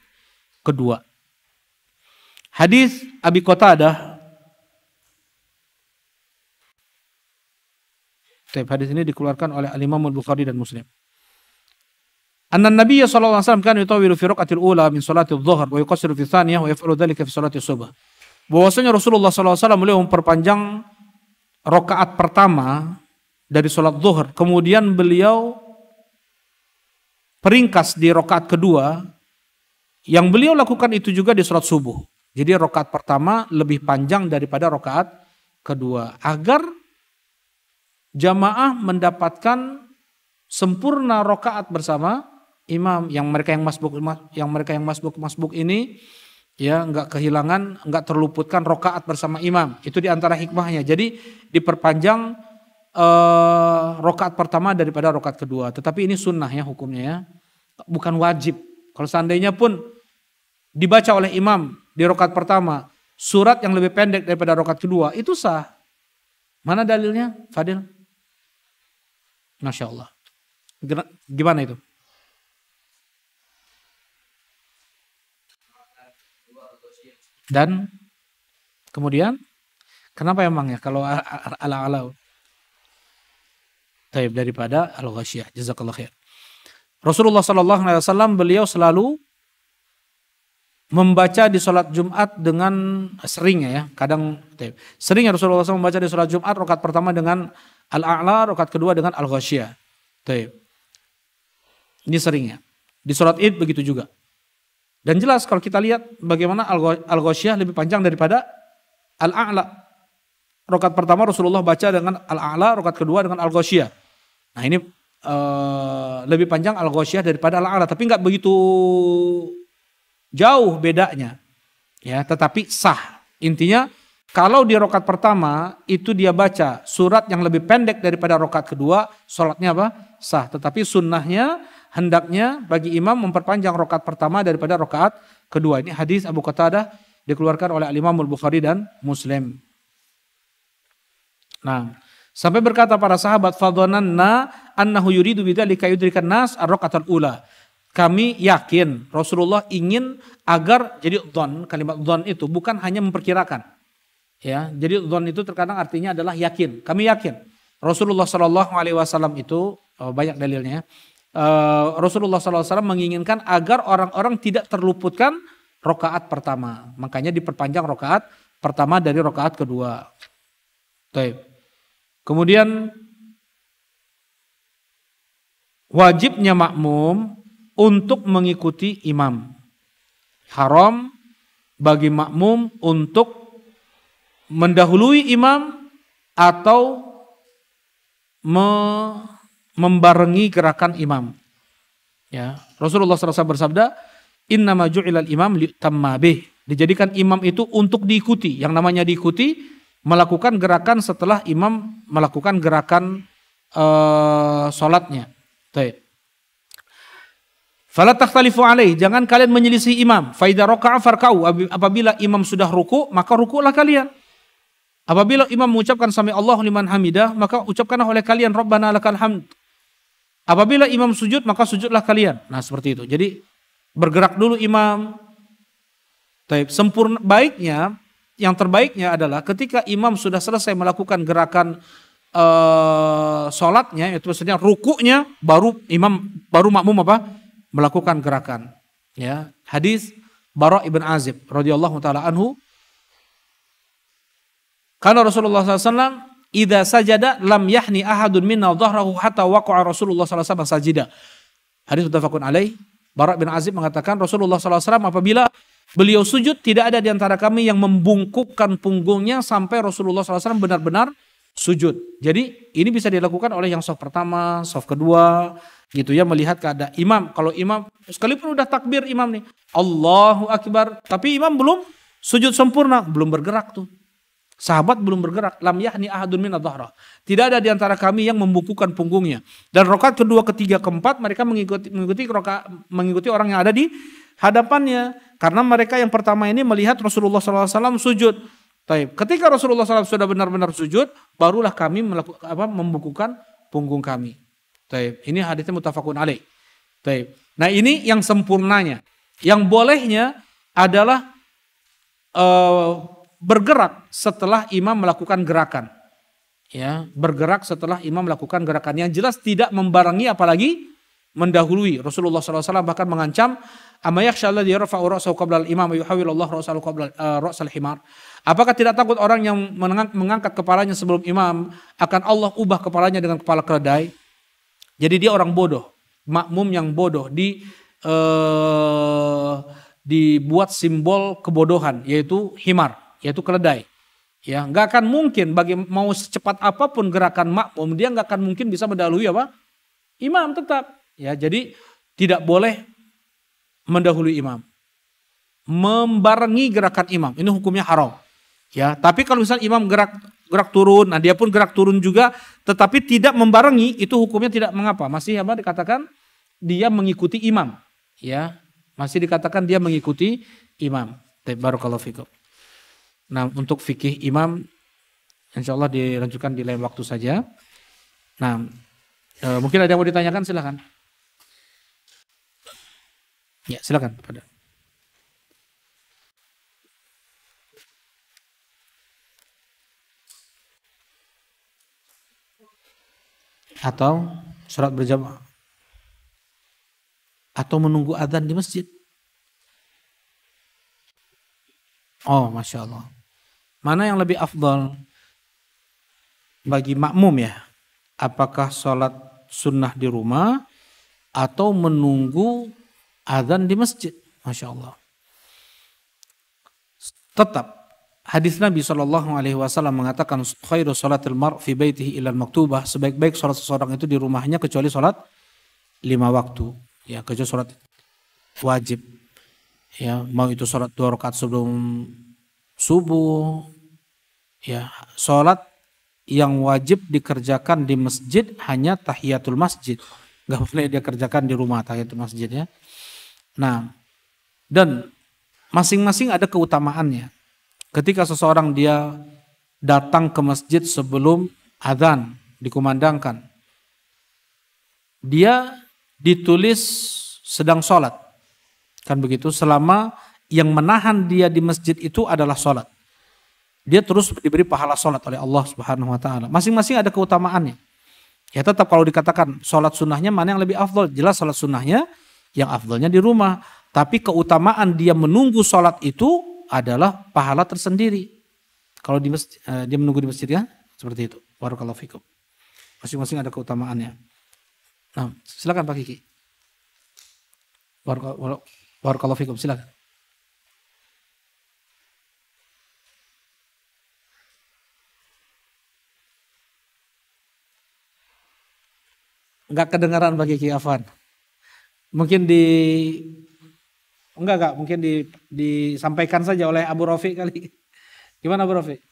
kedua. Hadis Abi Qatadah. Hadis ini dikeluarkan oleh Al-Imam Al-Bukhari dan Muslim. Anna Nabiya sallallahu alaihi wasallam kan yutawilu fi raqatil ula min salatil dhuhr wa yuqassiru fi tsaniyah wa yaf'alu dzalika fi salatis subh. Bahwasanya Rasulullah sallallahu alaihi wasallam beliau memperpanjang rakaat pertama dari salat zuhur, kemudian beliau peringkas di rakaat kedua. Yang beliau lakukan itu juga di salat subuh. Jadi rakaat pertama lebih panjang daripada rakaat kedua agar jamaah mendapatkan sempurna rakaat bersama imam. Yang mereka yang masbuk ini ya nggak kehilangan, nggak terluputkan rakaat bersama imam. Itu diantara hikmahnya. Jadi diperpanjang rakaat pertama daripada rakaat kedua. Tetapi ini sunnah ya hukumnya ya, bukan wajib. Kalau seandainya pun dibaca oleh imam di rakaat pertama surat yang lebih pendek daripada rakaat kedua, itu sah. Mana dalilnya, Fadil? Masya Allah. Gimana itu? Dan kemudian kenapa emang ya kalau ala-ala taib daripada al-ghasyiyah? Jazakallah khair. Rasulullah sallallahu alaihi wasallam beliau selalu membaca di sholat Jumat dengan seringnya ya, kadang seringnya Rasulullah SAW membaca di sholat Jumat rakaat pertama dengan Al-A'la, rakaat kedua dengan Al-Ghasyiyah. Ini seringnya. Di sholat Id begitu juga. Dan jelas kalau kita lihat bagaimana Al-Ghasyiyah lebih panjang daripada Al-A'la. Rakaat pertama Rasulullah baca dengan Al-A'la, rakaat kedua dengan Al-Ghasyiyah. Nah ini lebih panjang Al-Ghasyiyah daripada Al-A'la, tapi nggak begitu jauh bedanya, ya, tetapi sah. Intinya kalau di rakaat pertama itu dia baca surat yang lebih pendek daripada rakaat kedua, sholatnya apa? Sah. Tetapi sunnahnya hendaknya bagi imam memperpanjang rakaat pertama daripada rakaat kedua. Ini hadis Abu Qatadah dikeluarkan oleh Imam Al-Bukhari dan Muslim. Nah, sampai berkata para sahabat, fadhananna annahu yuridu bidzalika yudrikan nas ar-raka'atul ula. Kami yakin Rasulullah ingin agar, jadi dhon, kalimat dhon itu bukan hanya memperkirakan. Ya, jadi dzon itu terkadang artinya adalah yakin. Kami yakin Rasulullah Shallallahu Alaihi Wasallam itu banyak dalilnya. Rasulullah SAW menginginkan agar orang-orang tidak terluputkan rokaat pertama. Makanya diperpanjang rokaat pertama dari rokaat kedua. Baik. Kemudian wajibnya makmum untuk mengikuti imam. Haram bagi makmum untuk mendahului imam atau membarengi gerakan imam. Ya, Rasulullah SAW bersabda, "Innama ju'ilal imam liutamma bih." Dijadikan imam itu untuk diikuti. Yang namanya diikuti, melakukan gerakan setelah imam melakukan gerakan salatnya. Baik. Fala takhtalifu alaih, jangan kalian menyelisih imam. Fa idza raka'a farka'u, apabila imam sudah ruku, maka rukulah kalian. Apabila imam mengucapkan sami Allahu liman hamidah, maka ucapkanlah oleh kalian Rabbana lakal hamd. Apabila imam sujud, maka sujudlah kalian. Nah, seperti itu. Jadi bergerak dulu imam. Sempurna baiknya, yang terbaiknya adalah ketika imam sudah selesai melakukan gerakan sholatnya, itu maksudnya rukuknya, baru makmum melakukan gerakan. Ya, hadis Bara ibn Azib radhiyallahu taala anhu, karena Rasulullah SAW idza sajada lam yahni ahadun minna dhahrahu hatta waqa'a Rasulullah SAW sajida. Hadis muttafaqun alaih. Bara bin Azib mengatakan Rasulullah SAW apabila beliau sujud, tidak ada di antara kami yang membungkukkan punggungnya sampai Rasulullah SAW benar-benar sujud. Jadi ini bisa dilakukan oleh yang shaf pertama, shaf kedua, gitu ya, melihat keadaan imam. Kalau imam sekalipun udah takbir imam nih, Allahu Akbar, tapi imam belum sujud sempurna, belum bergerak tuh. Sahabat belum bergerak. Lam yahni ahadun min adh-dhahra. Tidak ada di antara kami yang membungkukkan punggungnya. Dan rakaat kedua, ketiga, keempat mereka mengikuti orang yang ada di hadapannya. Karena mereka yang pertama ini melihat Rasulullah SAW sujud. Ketika Rasulullah SAW sudah benar-benar sujud, barulah kami membungkukkan punggung kami. Ini hadisnya muttafaqun alaih. Nah, ini yang sempurnanya. Yang bolehnya adalah bergerak setelah imam melakukan gerakan. Ya, bergerak setelah imam melakukan gerakan. Yang jelas tidak membarengi apalagi mendahului. Rasulullah SAW bahkan mengancam, "Amayakhsha alladzi yarfa'u ra'sahu qabla al-imam yuhawwilu Allah ra'sahu qabla ra'sal himar." Apakah tidak takut orang yang mengangkat kepalanya sebelum imam akan Allah ubah kepalanya dengan kepala keledai? Jadi dia orang bodoh, makmum yang bodoh, dibuat simbol kebodohan, yaitu himar, yaitu keledai. Ya, nggak akan mungkin mau secepat apapun gerakan makmum, dia nggak akan mungkin bisa mendahului imam tetap. Ya, jadi tidak boleh mendahului imam, membarengi gerakan imam, ini hukumnya haram. Ya, tapi kalau misalnya imam gerak turun, nah dia pun gerak turun juga, tetapi tidak membarengi, itu hukumnya tidak mengapa. Masih dikatakan dia mengikuti imam. Ya, masih dikatakan dia mengikuti imam. Barakallahu fikum. Nah, untuk fikih imam, insya Allah dilanjutkan di lain waktu saja. Nah, mungkin ada yang mau ditanyakan, silakan. Ya, silakan. Atau sholat berjamaah, atau menunggu adzan di masjid. Oh, Masya Allah. Mana yang lebih afdal bagi makmum ya? Apakah sholat sunnah di rumah atau menunggu adzan di masjid? Masya Allah. Tetap hadis Nabi SAW mengatakan khairu sholatil mar' fi baitihi ilal maktubah, sebaik-baik sholat seseorang itu di rumahnya kecuali sholat 5 waktu. Ya, kecuali sholat wajib. Ya, mau itu sholat 2 rakaat sebelum subuh. Ya, sholat yang wajib dikerjakan di masjid hanya tahiyatul masjid. Gak boleh dia kerjakan di rumah tahiyatul masjid ya. Nah, dan masing-masing ada keutamaannya. Ketika seseorang dia datang ke masjid sebelum adzan dikumandangkan, dia ditulis sedang sholat, kan begitu, selama yang menahan dia di masjid itu adalah sholat. dia terus diberi pahala sholat oleh Allah Subhanahu wa taala. Masing-masing ada keutamaannya. Ya tetap kalau dikatakan sholat sunnahnya mana yang lebih afdol, jelas sholat sunnahnya yang afdolnya di rumah. Tapi keutamaan dia menunggu sholat itu adalah pahala tersendiri. Kalau di masjid, dia menunggu di masjid ya, seperti itu. Barakallahu fikum. Masing-masing ada keutamaannya. Nah, silakan Pak Kiki. Barakallahu fikum, silakan. Enggak kedengaran Pak Kiki, Afwan. Mungkin mungkin disampaikan saja oleh Abu Rafiq kali. Gimana Abu Rafiq?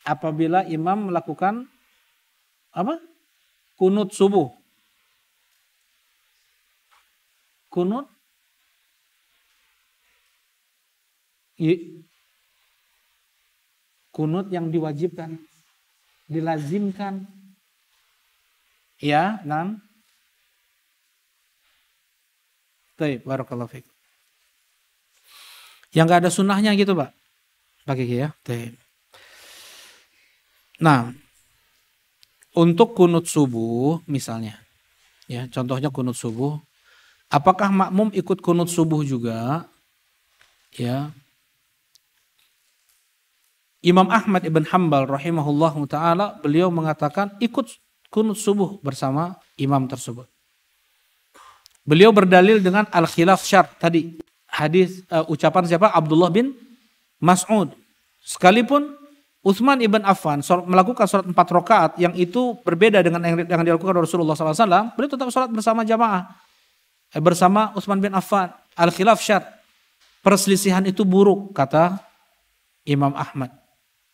Apabila imam melakukan apa? Kunut subuh. Kunut kunut yang diwajibkan, dilazimkan. Ya, nan. Baik, barakallahu fiik. Yang enggak ada sunnahnya gitu, Pak. Pakai ya. Baik. Nah, untuk kunut subuh misalnya, ya contohnya kunut subuh, apakah makmum ikut kunut subuh juga? Ya, Imam Ahmad ibn Hanbal rahimahullahu taala beliau mengatakan ikut kunut subuh bersama imam tersebut. Beliau berdalil dengan al-khilaf syar tadi, hadis ucapan siapa? Abdullah bin Mas'ud. Sekalipun Utsman ibn Affan melakukan sholat 4 rakaat yang itu berbeda dengan yang dilakukan Rasulullah SAW, beliau tetap sholat bersama jamaah bersama Utsman bin Affan. Al-khilaf syar, perselisihan itu buruk kata Imam Ahmad.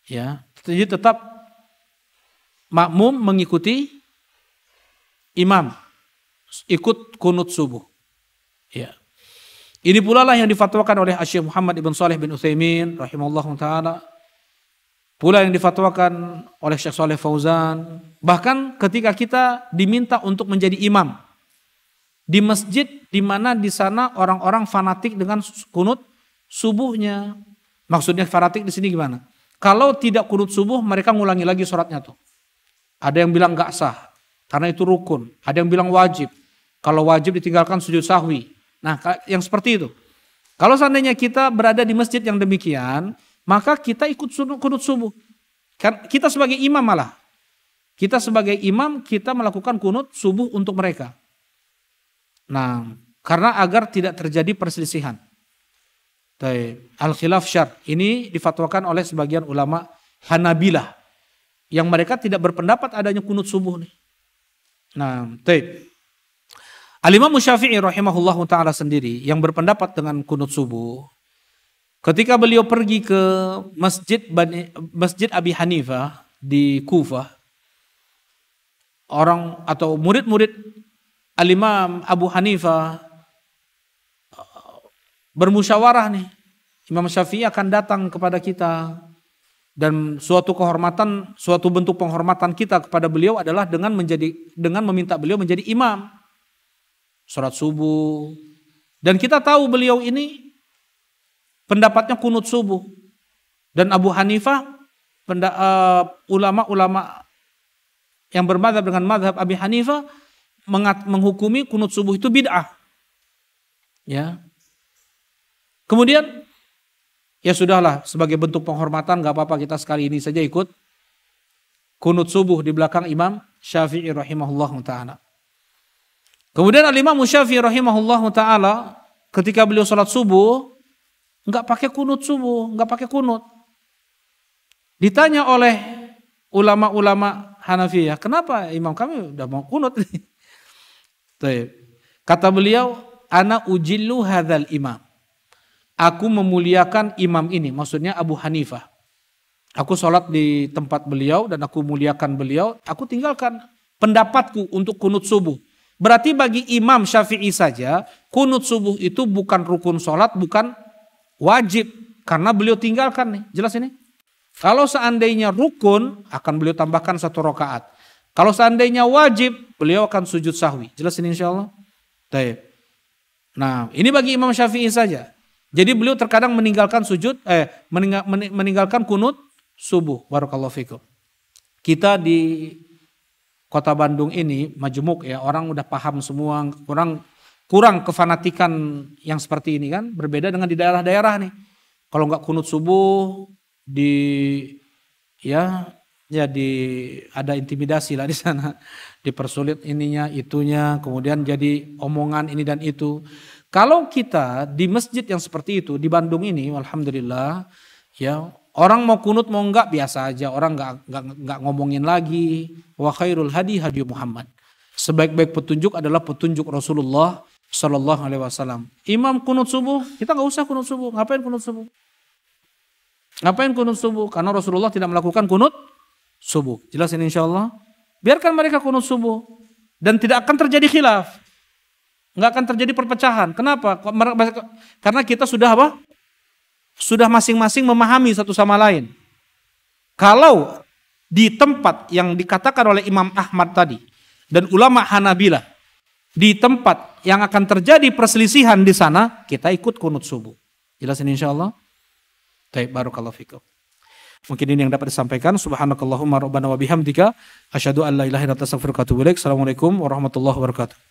Ya, jadi tetap makmum mengikuti imam, ikut kunut subuh. Ya. Ini pula lah yang difatwakan oleh Syekh Muhammad ibn Shalih bin Utsaimin rahimahullahu taala. Pula yang difatwakan oleh Syekh Shalih Fauzan. Bahkan ketika kita diminta untuk menjadi imam di masjid di mana di sana orang-orang fanatik dengan kunut subuhnya. Maksudnya fanatik di sini gimana? Kalau tidak kunut subuh mereka ngulangi lagi sholatnya tuh. Ada yang bilang gak sah karena itu rukun. Ada yang bilang wajib. Kalau wajib ditinggalkan sujud sahwi. Nah, yang seperti itu. Kalau seandainya kita berada di masjid yang demikian, maka kita ikut kunut subuh. Kita sebagai imam malah. Kita sebagai imam, kita melakukan kunut subuh untuk mereka. Nah, karena agar tidak terjadi perselisihan. Al-khilaf syar. Ini difatwakan oleh sebagian ulama Hanabilah. Yang mereka tidak berpendapat adanya kunut subuh nih. Nah, Al-Imam Syafi'i rahimahullahu ta'ala sendiri yang berpendapat dengan kunut subuh. Ketika beliau pergi ke Masjid Abi Hanifah di Kufah, orang atau murid-murid Al-Imam Abu Hanifah bermusyawarah nih, Imam Syafi'i akan datang kepada kita dan suatu kehormatan, suatu bentuk penghormatan kita kepada beliau adalah dengan meminta beliau menjadi imam salat subuh. Dan kita tahu beliau ini pendapatnya kunut subuh. Dan Abu Hanifah, ulama-ulama yang bermadzhab dengan mazhab Abi Hanifah menghukumi kunut subuh itu bid'ah. Ya. Kemudian ya sudahlah, sebagai bentuk penghormatan gak apa-apa kita sekali ini saja ikut kunut subuh di belakang Imam Syafi'i rahimahullahu ta'ala. Kemudian Al-Imam Syafi'i rahimahullahu ta'ala ketika beliau sholat subuh nggak pakai kunut subuh, nggak pakai kunut. Ditanya oleh ulama-ulama Hanafiyah, kenapa imam kami udah mau kunut? Kata beliau, ana ujillu hadzal imam. Aku memuliakan imam ini, maksudnya Abu Hanifah. Aku sholat di tempat beliau dan aku muliakan beliau. Aku tinggalkan pendapatku untuk kunut subuh. Berarti bagi Imam Syafi'i saja, kunut subuh itu bukan rukun sholat, bukan wajib. Karena beliau tinggalkan nih, jelas ini. Kalau seandainya rukun, akan beliau tambahkan 1 rakaat. Kalau seandainya wajib, beliau akan sujud sahwi. Jelas ini insya Allah. Nah, ini bagi Imam Syafi'i saja. Jadi beliau terkadang meninggalkan meninggalkan kunut subuh. Barakallahu fikum. Kita di Kota Bandung ini majemuk ya, orang udah paham semua, kurang kefanatikan yang seperti ini kan, berbeda dengan di daerah-daerah nih. Kalau nggak kunut subuh ada intimidasi lah di sana, dipersulit ininya itunya, kemudian jadi omongan ini dan itu. Kalau kita di masjid yang seperti itu di Bandung ini, alhamdulillah ya, orang mau kunut mau enggak biasa aja, orang enggak ngomongin lagi. Wa khairul hadi hadi Muhammad. Sebaik-baik petunjuk adalah petunjuk Rasulullah sallallahu alaihi wasallam. Imam kunut subuh, kita enggak usah kunut subuh. Ngapain kunut subuh? Ngapain kunut subuh? Karena Rasulullah tidak melakukan kunut subuh. Jelas ini insyaallah. Biarkan mereka kunut subuh dan tidak akan terjadi khilaf. Enggak akan terjadi perpecahan. Kenapa? Karena kita sudah apa? Sudah masing-masing memahami satu sama lain. Kalau di tempat yang dikatakan oleh Imam Ahmad tadi dan ulama Hanabilah, di tempat yang akan terjadi perselisihan di sana, kita ikut kunut subuh. Jelas ini insyaallah. Baik, barakallahu fikum. Mungkin ini yang dapat disampaikan. Subhanakallahumma rabbana wa bihamdika asyhadu an la ilaha illa anta astaghfiruka wa atubu ilaik. Assalamualaikum warahmatullahi wabarakatuh.